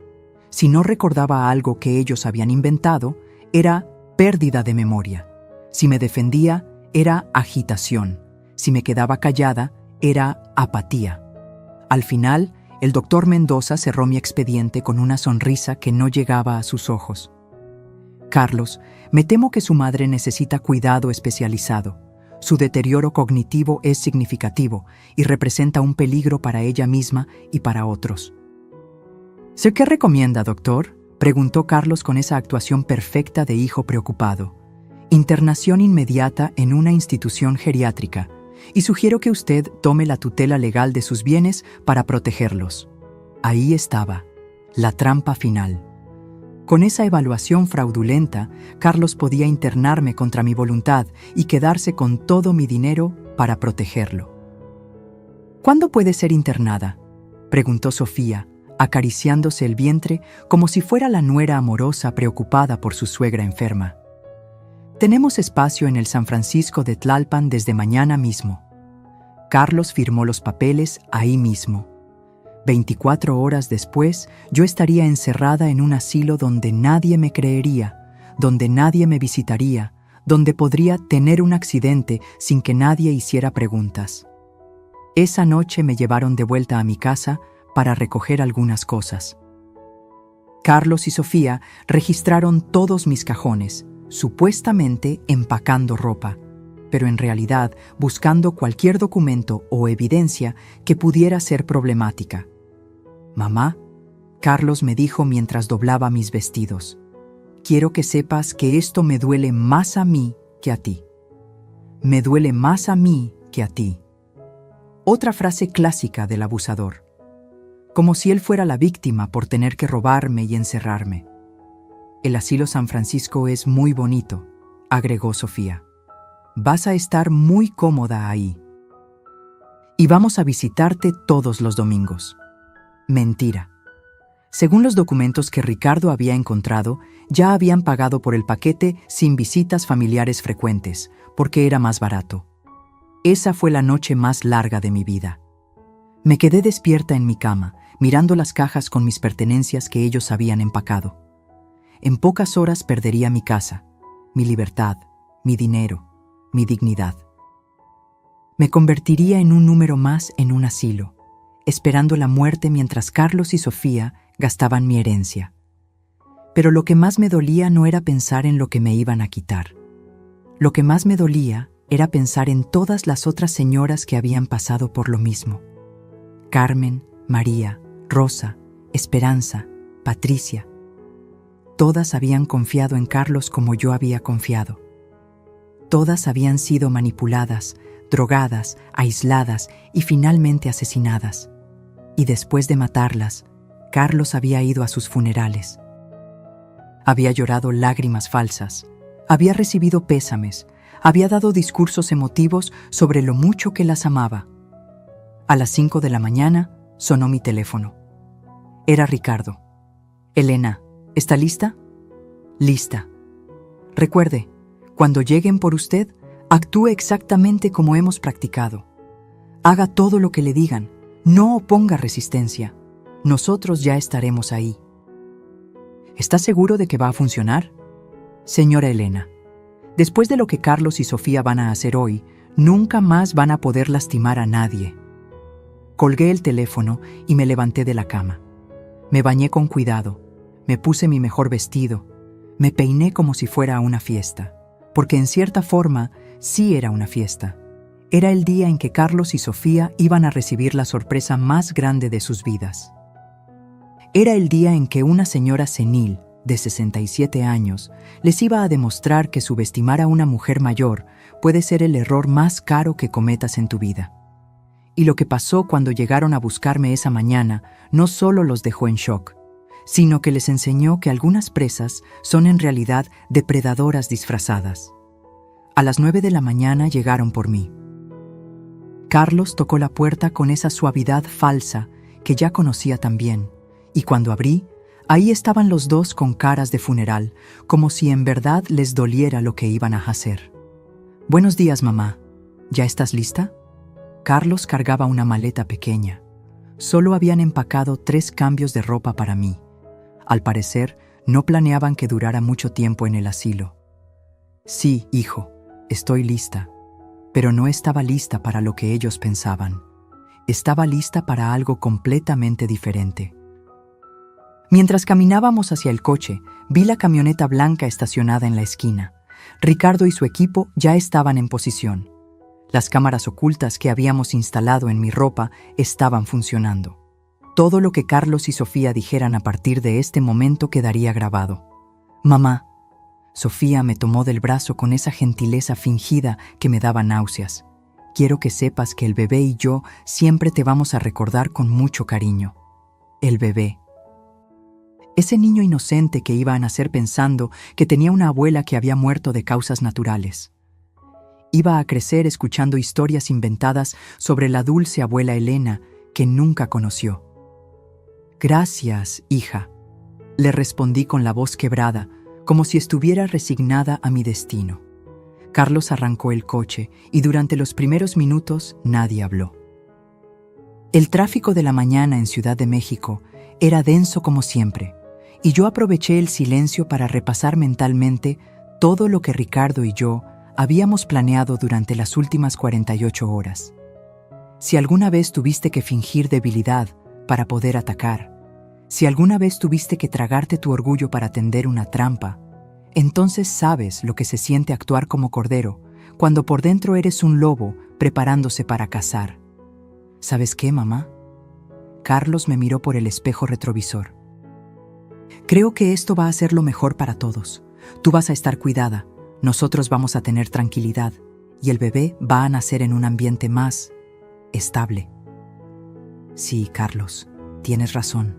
Si no recordaba algo que ellos habían inventado, era pérdida de memoria. Si me defendía, era agitación. Si me quedaba callada, era apatía. Al final, el doctor Mendoza cerró mi expediente con una sonrisa que no llegaba a sus ojos. Carlos, me temo que su madre necesita cuidado especializado. Su deterioro cognitivo es significativo y representa un peligro para ella misma y para otros. ¿Sé qué recomienda, doctor?, preguntó Carlos con esa actuación perfecta de hijo preocupado. Internación inmediata en una institución geriátrica, y sugiero que usted tome la tutela legal de sus bienes para protegerlos. Ahí estaba, la trampa final. Con esa evaluación fraudulenta, Carlos podía internarme contra mi voluntad y quedarse con todo mi dinero para protegerlo. ¿Cuándo puede ser internada?, preguntó Sofía, acariciándose el vientre como si fuera la nuera amorosa preocupada por su suegra enferma. Tenemos espacio en el San Francisco de Tlalpan desde mañana mismo. Carlos firmó los papeles ahí mismo. 24 horas después, yo estaría encerrada en un asilo donde nadie me creería, donde nadie me visitaría, donde podría tener un accidente sin que nadie hiciera preguntas. Esa noche me llevaron de vuelta a mi casa para recoger algunas cosas. Carlos y Sofía registraron todos mis cajones, supuestamente empacando ropa, pero en realidad buscando cualquier documento o evidencia que pudiera ser problemática. «Mamá», Carlos me dijo mientras doblaba mis vestidos, «quiero que sepas que esto me duele más a mí que a ti. Me duele más a mí que a ti». Otra frase clásica del abusador. Como si él fuera la víctima por tener que robarme y encerrarme. «El asilo San Francisco es muy bonito», agregó Sofía. «Vas a estar muy cómoda ahí. Y vamos a visitarte todos los domingos». Mentira. Según los documentos que Ricardo había encontrado, ya habían pagado por el paquete sin visitas familiares frecuentes, porque era más barato. Esa fue la noche más larga de mi vida. Me quedé despierta en mi cama, mirando las cajas con mis pertenencias que ellos habían empacado. En pocas horas perdería mi casa, mi libertad, mi dinero, mi dignidad. Me convertiría en un número más en un asilo, esperando la muerte mientras Carlos y Sofía gastaban mi herencia. Pero lo que más me dolía no era pensar en lo que me iban a quitar. Lo que más me dolía era pensar en todas las otras señoras que habían pasado por lo mismo. Carmen, María, Rosa, Esperanza, Patricia. Todas habían confiado en Carlos como yo había confiado. Todas habían sido manipuladas, drogadas, aisladas y finalmente asesinadas. Y después de matarlas, Carlos había ido a sus funerales. Había llorado lágrimas falsas, había recibido pésames, había dado discursos emotivos sobre lo mucho que las amaba. A las 5 de la mañana sonó mi teléfono. Era Ricardo. «Elena, ¿está lista?» «Lista. Recuerde, cuando lleguen por usted, actúe exactamente como hemos practicado. Haga todo lo que le digan. No oponga resistencia. Nosotros ya estaremos ahí». «¿Está seguro de que va a funcionar?» «Señora Elena, después de lo que Carlos y Sofía van a hacer hoy, nunca más van a poder lastimar a nadie». Colgué el teléfono y me levanté de la cama. Me bañé con cuidado, me puse mi mejor vestido, me peiné como si fuera a una fiesta, porque en cierta forma sí era una fiesta. Era el día en que Carlos y Sofía iban a recibir la sorpresa más grande de sus vidas. Era el día en que una señora senil, de 67 años, les iba a demostrar que subestimar a una mujer mayor puede ser el error más caro que cometas en tu vida. Y lo que pasó cuando llegaron a buscarme esa mañana no solo los dejó en shock, sino que les enseñó que algunas presas son en realidad depredadoras disfrazadas. A las 9 de la mañana llegaron por mí. Carlos tocó la puerta con esa suavidad falsa que ya conocía tan bien, y cuando abrí, ahí estaban los dos con caras de funeral, como si en verdad les doliera lo que iban a hacer. «Buenos días, mamá. ¿Ya estás lista?» Carlos cargaba una maleta pequeña. Solo habían empacado 3 cambios de ropa para mí. Al parecer, no planeaban que durara mucho tiempo en el asilo. «Sí, hijo, estoy lista». Pero no estaba lista para lo que ellos pensaban. Estaba lista para algo completamente diferente. Mientras caminábamos hacia el coche, vi la camioneta blanca estacionada en la esquina. Ricardo y su equipo ya estaban en posición. Las cámaras ocultas que habíamos instalado en mi ropa estaban funcionando. Todo lo que Carlos y Sofía dijeran a partir de este momento quedaría grabado. «Mamá». Sofía me tomó del brazo con esa gentileza fingida que me daba náuseas. «Quiero que sepas que el bebé y yo siempre te vamos a recordar con mucho cariño». El bebé. Ese niño inocente que iba a nacer pensando que tenía una abuela que había muerto de causas naturales. Iba a crecer escuchando historias inventadas sobre la dulce abuela Elena que nunca conoció. «Gracias, hija», le respondí con la voz quebrada, como si estuviera resignada a mi destino. Carlos arrancó el coche y durante los primeros minutos nadie habló. El tráfico de la mañana en Ciudad de México era denso como siempre, y yo aproveché el silencio para repasar mentalmente todo lo que Ricardo y yo habíamos planeado durante las últimas 48 horas. Si alguna vez tuviste que fingir debilidad para poder atacar, si alguna vez tuviste que tragarte tu orgullo para tender una trampa, entonces sabes lo que se siente actuar como cordero cuando por dentro eres un lobo preparándose para cazar. ¿Sabes qué, mamá? Carlos me miró por el espejo retrovisor. «Creo que esto va a ser lo mejor para todos. Tú vas a estar cuidada, nosotros vamos a tener tranquilidad y el bebé va a nacer en un ambiente más estable». «Sí, Carlos, tienes razón».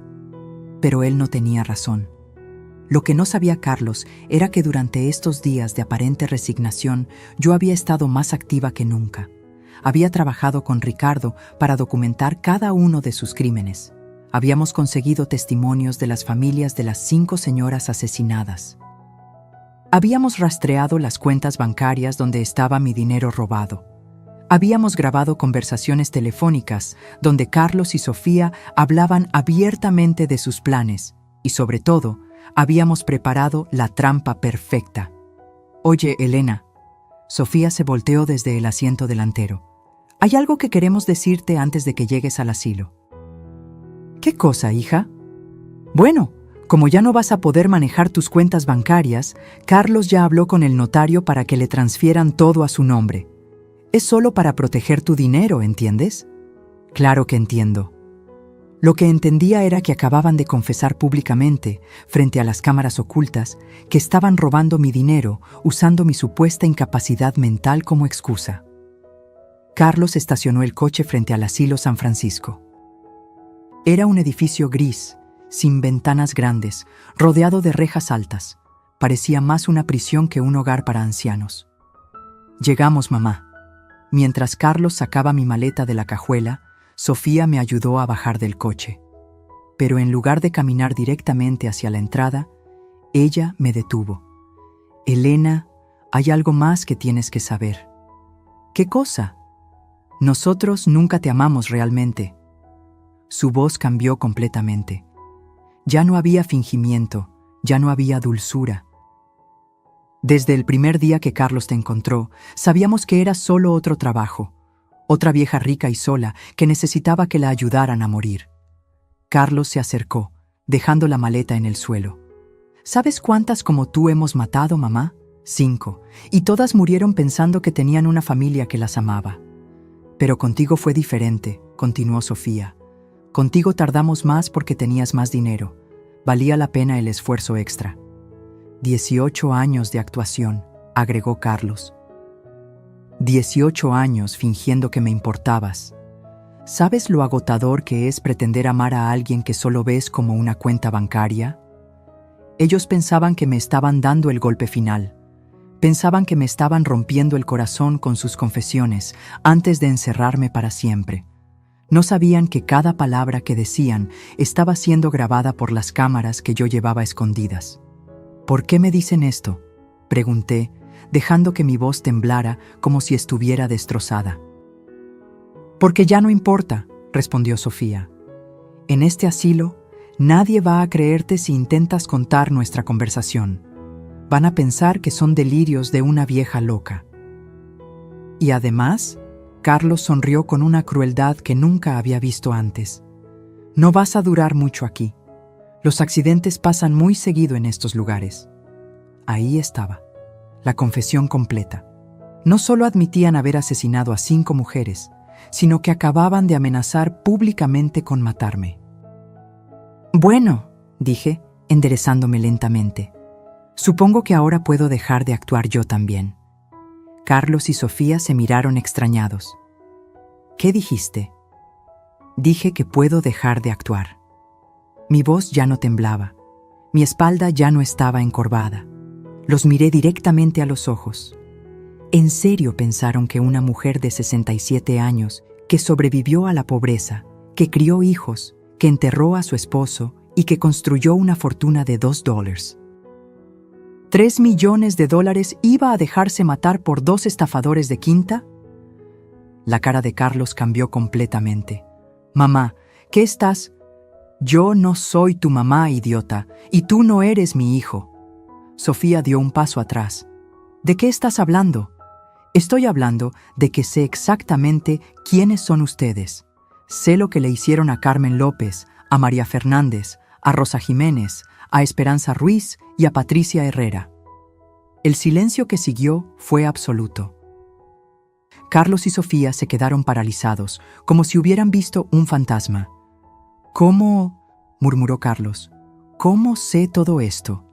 Pero él no tenía razón. Lo que no sabía Carlos era que durante estos días de aparente resignación yo había estado más activa que nunca. Había trabajado con Ricardo para documentar cada uno de sus crímenes. Habíamos conseguido testimonios de las familias de las 5 señoras asesinadas. Habíamos rastreado las cuentas bancarias donde estaba mi dinero robado. Habíamos grabado conversaciones telefónicas donde Carlos y Sofía hablaban abiertamente de sus planes y, sobre todo, habíamos preparado la trampa perfecta. «Oye, Elena». Sofía se volteó desde el asiento delantero. «Hay algo que queremos decirte antes de que llegues al asilo». «¿Qué cosa, hija?» «Bueno, como ya no vas a poder manejar tus cuentas bancarias, Carlos ya habló con el notario para que le transfieran todo a su nombre. Es solo para proteger tu dinero, ¿entiendes?» «Claro que entiendo». Lo que entendía era que acababan de confesar públicamente, frente a las cámaras ocultas, que estaban robando mi dinero usando mi supuesta incapacidad mental como excusa. Carlos estacionó el coche frente al asilo San Francisco. Era un edificio gris, sin ventanas grandes, rodeado de rejas altas. Parecía más una prisión que un hogar para ancianos. Llegamos, mamá. Mientras Carlos sacaba mi maleta de la cajuela, Sofía me ayudó a bajar del coche. Pero en lugar de caminar directamente hacia la entrada, ella me detuvo. «Elena, hay algo más que tienes que saber». «¿Qué cosa?» «Nosotros nunca te amamos realmente». Su voz cambió completamente. Ya no había fingimiento, ya no había dulzura. Desde el primer día que Carlos te encontró, sabíamos que era solo otro trabajo, otra vieja rica y sola que necesitaba que la ayudaran a morir. Carlos se acercó, dejando la maleta en el suelo. «¿Sabes cuántas como tú hemos matado, mamá? 5, y todas murieron pensando que tenían una familia que las amaba. Pero contigo fue diferente», continuó Sofía. «Contigo tardamos más porque tenías más dinero. Valía la pena el esfuerzo extra». 18 años de actuación, agregó Carlos. 18 años fingiendo que me importabas. ¿Sabes lo agotador que es pretender amar a alguien que solo ves como una cuenta bancaria? Ellos pensaban que me estaban dando el golpe final. Pensaban que me estaban rompiendo el corazón con sus confesiones antes de encerrarme para siempre. No sabían que cada palabra que decían estaba siendo grabada por las cámaras que yo llevaba escondidas. ¿Por qué me dicen esto?, pregunté, dejando que mi voz temblara como si estuviera destrozada. «Porque ya no importa», respondió Sofía. «En este asilo, nadie va a creerte si intentas contar nuestra conversación. Van a pensar que son delirios de una vieja loca». Y además, Carlos sonrió con una crueldad que nunca había visto antes. «No vas a durar mucho aquí. Los accidentes pasan muy seguido en estos lugares». Ahí estaba, la confesión completa. No solo admitían haber asesinado a 5 mujeres, sino que acababan de amenazar públicamente con matarme. «Bueno», dije, enderezándome lentamente, «supongo que ahora puedo dejar de actuar yo también». Carlos y Sofía se miraron extrañados. «¿Qué dijiste?» «Dije que puedo dejar de actuar». Mi voz ya no temblaba. Mi espalda ya no estaba encorvada. Los miré directamente a los ojos. ¿En serio pensaron que una mujer de 67 años, que sobrevivió a la pobreza, que crió hijos, que enterró a su esposo y que construyó una fortuna de $2, $3 millones iba a dejarse matar por 2 estafadores de quinta? La cara de Carlos cambió completamente. «Mamá, ¿qué estás...?» «Yo no soy tu mamá, idiota, y tú no eres mi hijo». Sofía dio un paso atrás. «¿De qué estás hablando?» «Estoy hablando de que sé exactamente quiénes son ustedes. Sé lo que le hicieron a Carmen López, a María Fernández, a Rosa Jiménez, a Esperanza Ruiz y a Patricia Herrera». El silencio que siguió fue absoluto. Carlos y Sofía se quedaron paralizados, como si hubieran visto un fantasma. «¿Cómo?», murmuró Carlos. «¿Cómo sé todo esto?»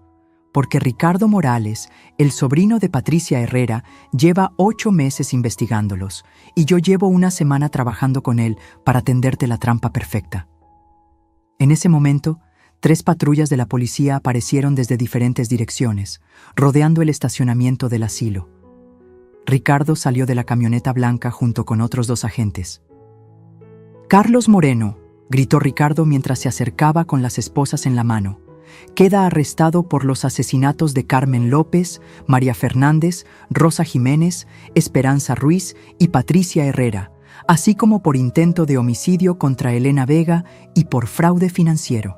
«Porque Ricardo Morales, el sobrino de Patricia Herrera, lleva 8 meses investigándolos, y yo llevo una semana trabajando con él para tenderte la trampa perfecta». En ese momento, 3 patrullas de la policía aparecieron desde diferentes direcciones, rodeando el estacionamiento del asilo. Ricardo salió de la camioneta blanca junto con otros 2 agentes. «Carlos Moreno», gritó Ricardo mientras se acercaba con las esposas en la mano, «queda arrestado por los asesinatos de Carmen López, María Fernández, Rosa Jiménez, Esperanza Ruiz y Patricia Herrera, así como por intento de homicidio contra Elena Vega y por fraude financiero».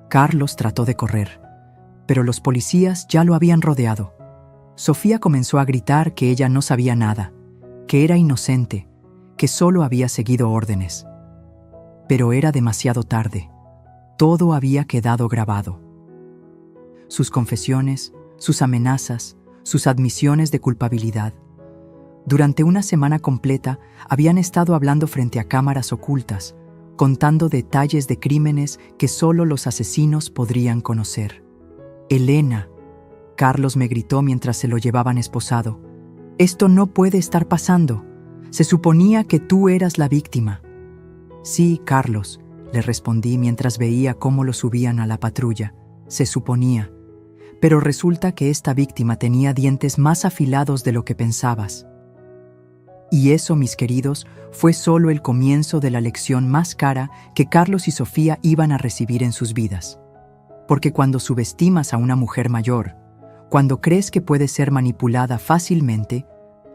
Carlos trató de correr, pero los policías ya lo habían rodeado. Sofía comenzó a gritar que ella no sabía nada, que era inocente, que solo había seguido órdenes. Pero era demasiado tarde. Todo había quedado grabado. Sus confesiones, sus amenazas, sus admisiones de culpabilidad. Durante una semana completa habían estado hablando frente a cámaras ocultas, contando detalles de crímenes que solo los asesinos podrían conocer. «Elena», Carlos me gritó mientras se lo llevaban esposado, «esto no puede estar pasando. Se suponía que tú eras la víctima». «Sí, Carlos», le respondí mientras veía cómo lo subían a la patrulla. «Se suponía. Pero resulta que esta víctima tenía dientes más afilados de lo que pensabas». Y eso, mis queridos, fue solo el comienzo de la lección más cara que Carlos y Sofía iban a recibir en sus vidas. Porque cuando subestimas a una mujer mayor, cuando crees que puede ser manipulada fácilmente,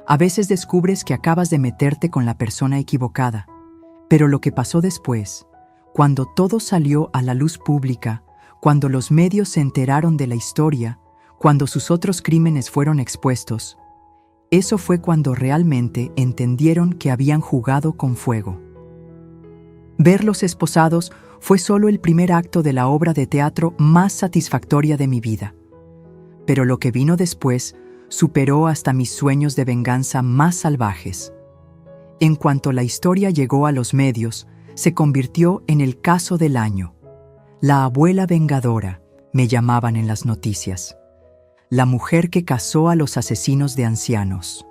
a veces descubres que acabas de meterte con la persona equivocada. Pero lo que pasó después, cuando todo salió a la luz pública, cuando los medios se enteraron de la historia, cuando sus otros crímenes fueron expuestos, eso fue cuando realmente entendieron que habían jugado con fuego. Verlos esposados fue solo el primer acto de la obra de teatro más satisfactoria de mi vida. Pero lo que vino después superó hasta mis sueños de venganza más salvajes. En cuanto la historia llegó a los medios, se convirtió en el caso del año. La abuela vengadora, me llamaban en las noticias. La mujer que cazó a los asesinos de ancianos.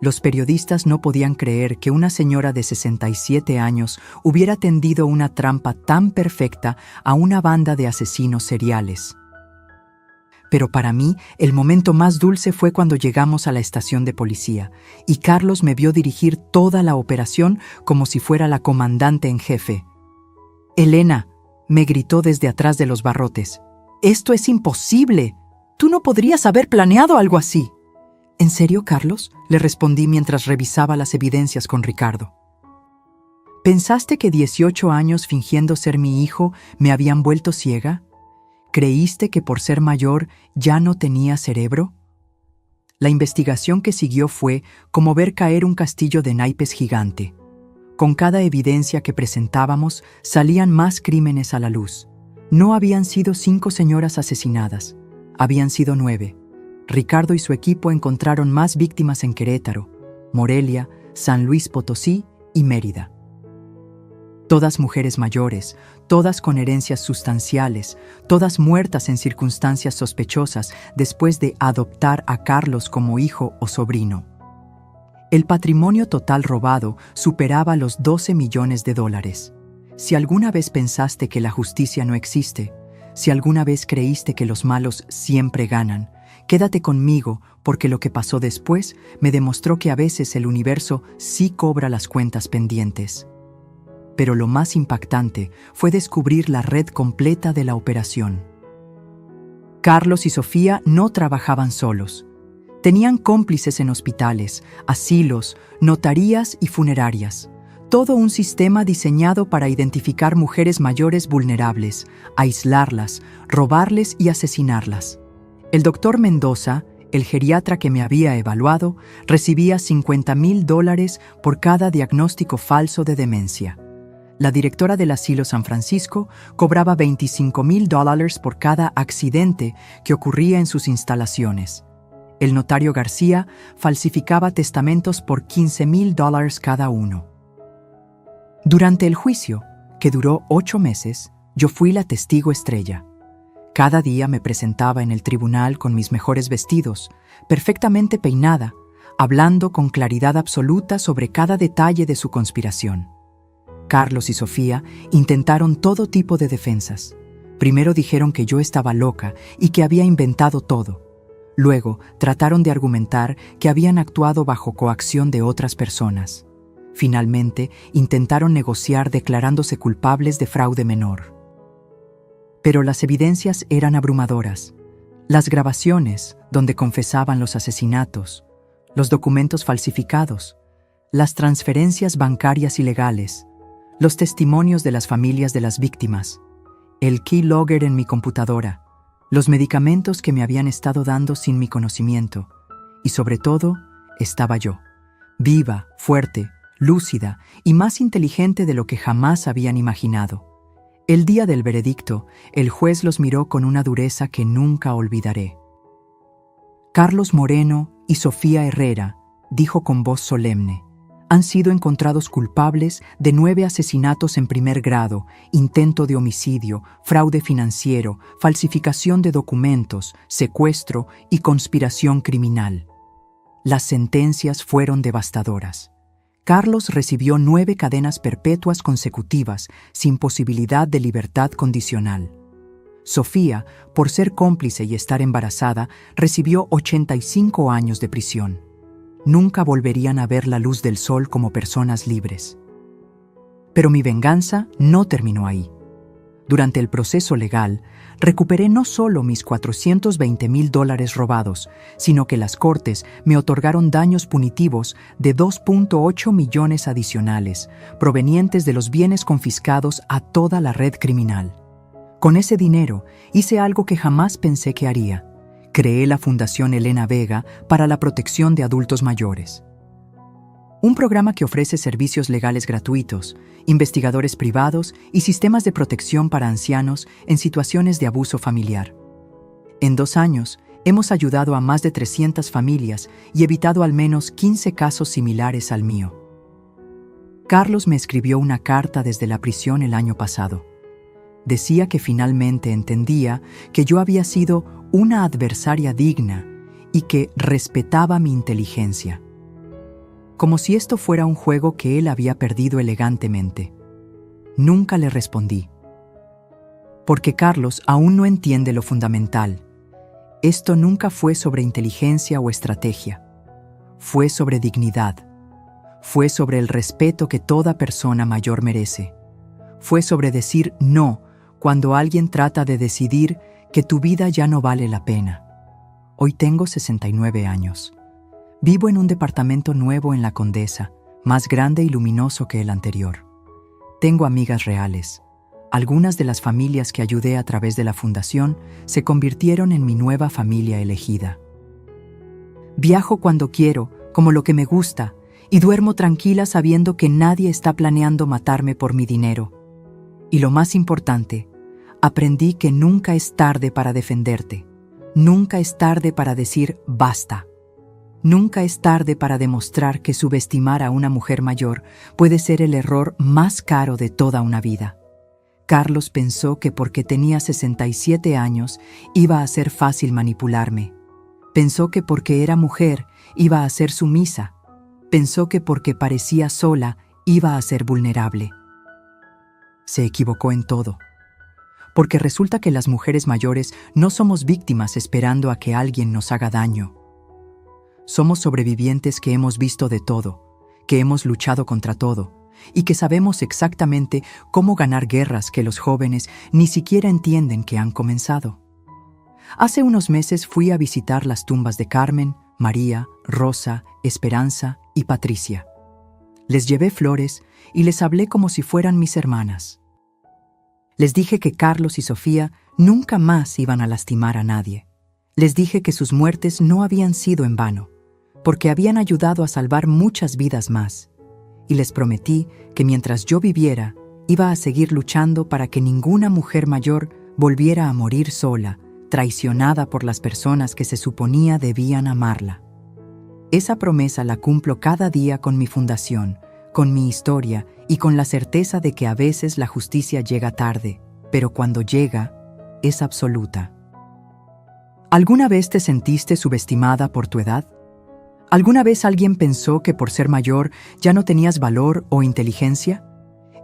Los periodistas no podían creer que una señora de 67 años hubiera tendido una trampa tan perfecta a una banda de asesinos seriales. Pero para mí, el momento más dulce fue cuando llegamos a la estación de policía y Carlos me vio dirigir toda la operación como si fuera la comandante en jefe. «Elena», me gritó desde atrás de los barrotes, «esto es imposible. Tú no podrías haber planeado algo así». «¿En serio, Carlos?», le respondí mientras revisaba las evidencias con Ricardo. «¿Pensaste que 18 años fingiendo ser mi hijo me habían vuelto ciega? ¿Creíste que por ser mayor ya no tenía cerebro?». La investigación que siguió fue como ver caer un castillo de naipes gigante. Con cada evidencia que presentábamos, salían más crímenes a la luz. No habían sido 5 señoras asesinadas, habían sido 9. Ricardo y su equipo encontraron más víctimas en Querétaro, Morelia, San Luis Potosí y Mérida. Todas mujeres mayores, todas con herencias sustanciales, todas muertas en circunstancias sospechosas después de adoptar a Carlos como hijo o sobrino. El patrimonio total robado superaba los $12 millones. Si alguna vez pensaste que la justicia no existe, si alguna vez creíste que los malos siempre ganan, quédate conmigo porque lo que pasó después me demostró que a veces el universo sí cobra las cuentas pendientes. Pero lo más impactante fue descubrir la red completa de la operación. Carlos y Sofía no trabajaban solos. Tenían cómplices en hospitales, asilos, notarías y funerarias. Todo un sistema diseñado para identificar mujeres mayores vulnerables, aislarlas, robarles y asesinarlas. El doctor Mendoza, el geriatra que me había evaluado, recibía $50,000 por cada diagnóstico falso de demencia. La directora del asilo San Francisco cobraba $25,000 por cada accidente que ocurría en sus instalaciones. El notario García falsificaba testamentos por $15,000 cada uno. Durante el juicio, que duró 8 meses, yo fui la testigo estrella. Cada día me presentaba en el tribunal con mis mejores vestidos, perfectamente peinada, hablando con claridad absoluta sobre cada detalle de su conspiración. Carlos y Sofía intentaron todo tipo de defensas. Primero dijeron que yo estaba loca y que había inventado todo. Luego trataron de argumentar que habían actuado bajo coacción de otras personas. Finalmente, intentaron negociar declarándose culpables de fraude menor. Pero las evidencias eran abrumadoras. Las grabaciones, donde confesaban los asesinatos, los documentos falsificados, las transferencias bancarias ilegales, los testimonios de las familias de las víctimas, el keylogger en mi computadora, los medicamentos que me habían estado dando sin mi conocimiento, y sobre todo, estaba yo, viva, fuerte, lúcida y más inteligente de lo que jamás habían imaginado. El día del veredicto, el juez los miró con una dureza que nunca olvidaré. Carlos Moreno y Sofía Herrera, dijo con voz solemne, han sido encontrados culpables de 9 asesinatos en primer grado, intento de homicidio, fraude financiero, falsificación de documentos, secuestro y conspiración criminal. Las sentencias fueron devastadoras. Carlos recibió 9 cadenas perpetuas consecutivas, sin posibilidad de libertad condicional. Sofía, por ser cómplice y estar embarazada, recibió 85 años de prisión. Nunca volverían a ver la luz del sol como personas libres. Pero mi venganza no terminó ahí. Durante el proceso legal, recuperé no solo mis $420,000 robados, sino que las cortes me otorgaron daños punitivos de $2.8 millones adicionales, provenientes de los bienes confiscados a toda la red criminal. Con ese dinero, hice algo que jamás pensé que haría. Creé la Fundación Elena Vega para la protección de adultos mayores. Un programa que ofrece servicios legales gratuitos, investigadores privados y sistemas de protección para ancianos en situaciones de abuso familiar. En 2 años, hemos ayudado a más de 300 familias y evitado al menos 15 casos similares al mío. Carlos me escribió una carta desde la prisión el año pasado. Decía que finalmente entendía que yo había sido una adversaria digna y que respetaba mi inteligencia. como si esto fuera un juego que él había perdido elegantemente. Nunca le respondí. Porque Carlos aún no entiende lo fundamental. Esto nunca fue sobre inteligencia o estrategia. Fue sobre dignidad. Fue sobre el respeto que toda persona mayor merece. Fue sobre decir no cuando alguien trata de decidir que tu vida ya no vale la pena. Hoy tengo 69 años. Vivo en un departamento nuevo en La Condesa, más grande y luminoso que el anterior. Tengo amigas reales. Algunas de las familias que ayudé a través de la fundación se convirtieron en mi nueva familia elegida. Viajo cuando quiero, como lo que me gusta, y duermo tranquila sabiendo que nadie está planeando matarme por mi dinero. Y lo más importante, aprendí que nunca es tarde para defenderte. Nunca es tarde para decir basta. Nunca es tarde para demostrar que subestimar a una mujer mayor puede ser el error más caro de toda una vida. Carlos pensó que porque tenía 67 años iba a ser fácil manipularme. Pensó que porque era mujer iba a ser sumisa. Pensó que porque parecía sola iba a ser vulnerable. Se equivocó en todo. Porque resulta que las mujeres mayores no somos víctimas esperando a que alguien nos haga daño. Somos sobrevivientes que hemos visto de todo, que hemos luchado contra todo y que sabemos exactamente cómo ganar guerras que los jóvenes ni siquiera entienden que han comenzado. Hace unos meses fui a visitar las tumbas de Carmen, María, Rosa, Esperanza y Patricia. Les llevé flores y les hablé como si fueran mis hermanas. Les dije que Carlos y Sofía nunca más iban a lastimar a nadie. Les dije que sus muertes no habían sido en vano, porque habían ayudado a salvar muchas vidas más. Y les prometí que mientras yo viviera, iba a seguir luchando para que ninguna mujer mayor volviera a morir sola, traicionada por las personas que se suponía debían amarla. Esa promesa la cumplo cada día con mi fundación, con mi historia y con la certeza de que a veces la justicia llega tarde, pero cuando llega, es absoluta. ¿Alguna vez te sentiste subestimada por tu edad? ¿Alguna vez alguien pensó que por ser mayor ya no tenías valor o inteligencia?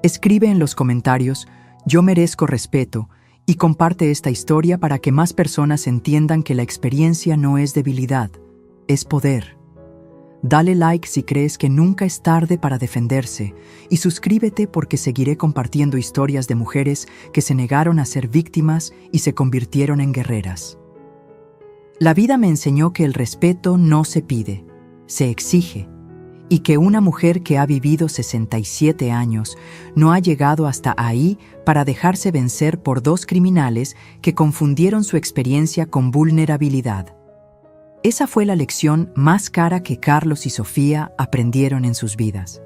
Escribe en los comentarios, yo merezco respeto, y comparte esta historia para que más personas entiendan que la experiencia no es debilidad, es poder. Dale like si crees que nunca es tarde para defenderse y suscríbete porque seguiré compartiendo historias de mujeres que se negaron a ser víctimas y se convirtieron en guerreras. La vida me enseñó que el respeto no se pide, se exige, y que una mujer que ha vivido 67 años no ha llegado hasta ahí para dejarse vencer por dos criminales que confundieron su experiencia con vulnerabilidad. Esa fue la lección más cara que Carlos y Sofía aprendieron en sus vidas,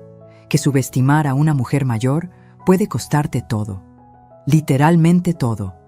que subestimar a una mujer mayor puede costarte todo, literalmente todo.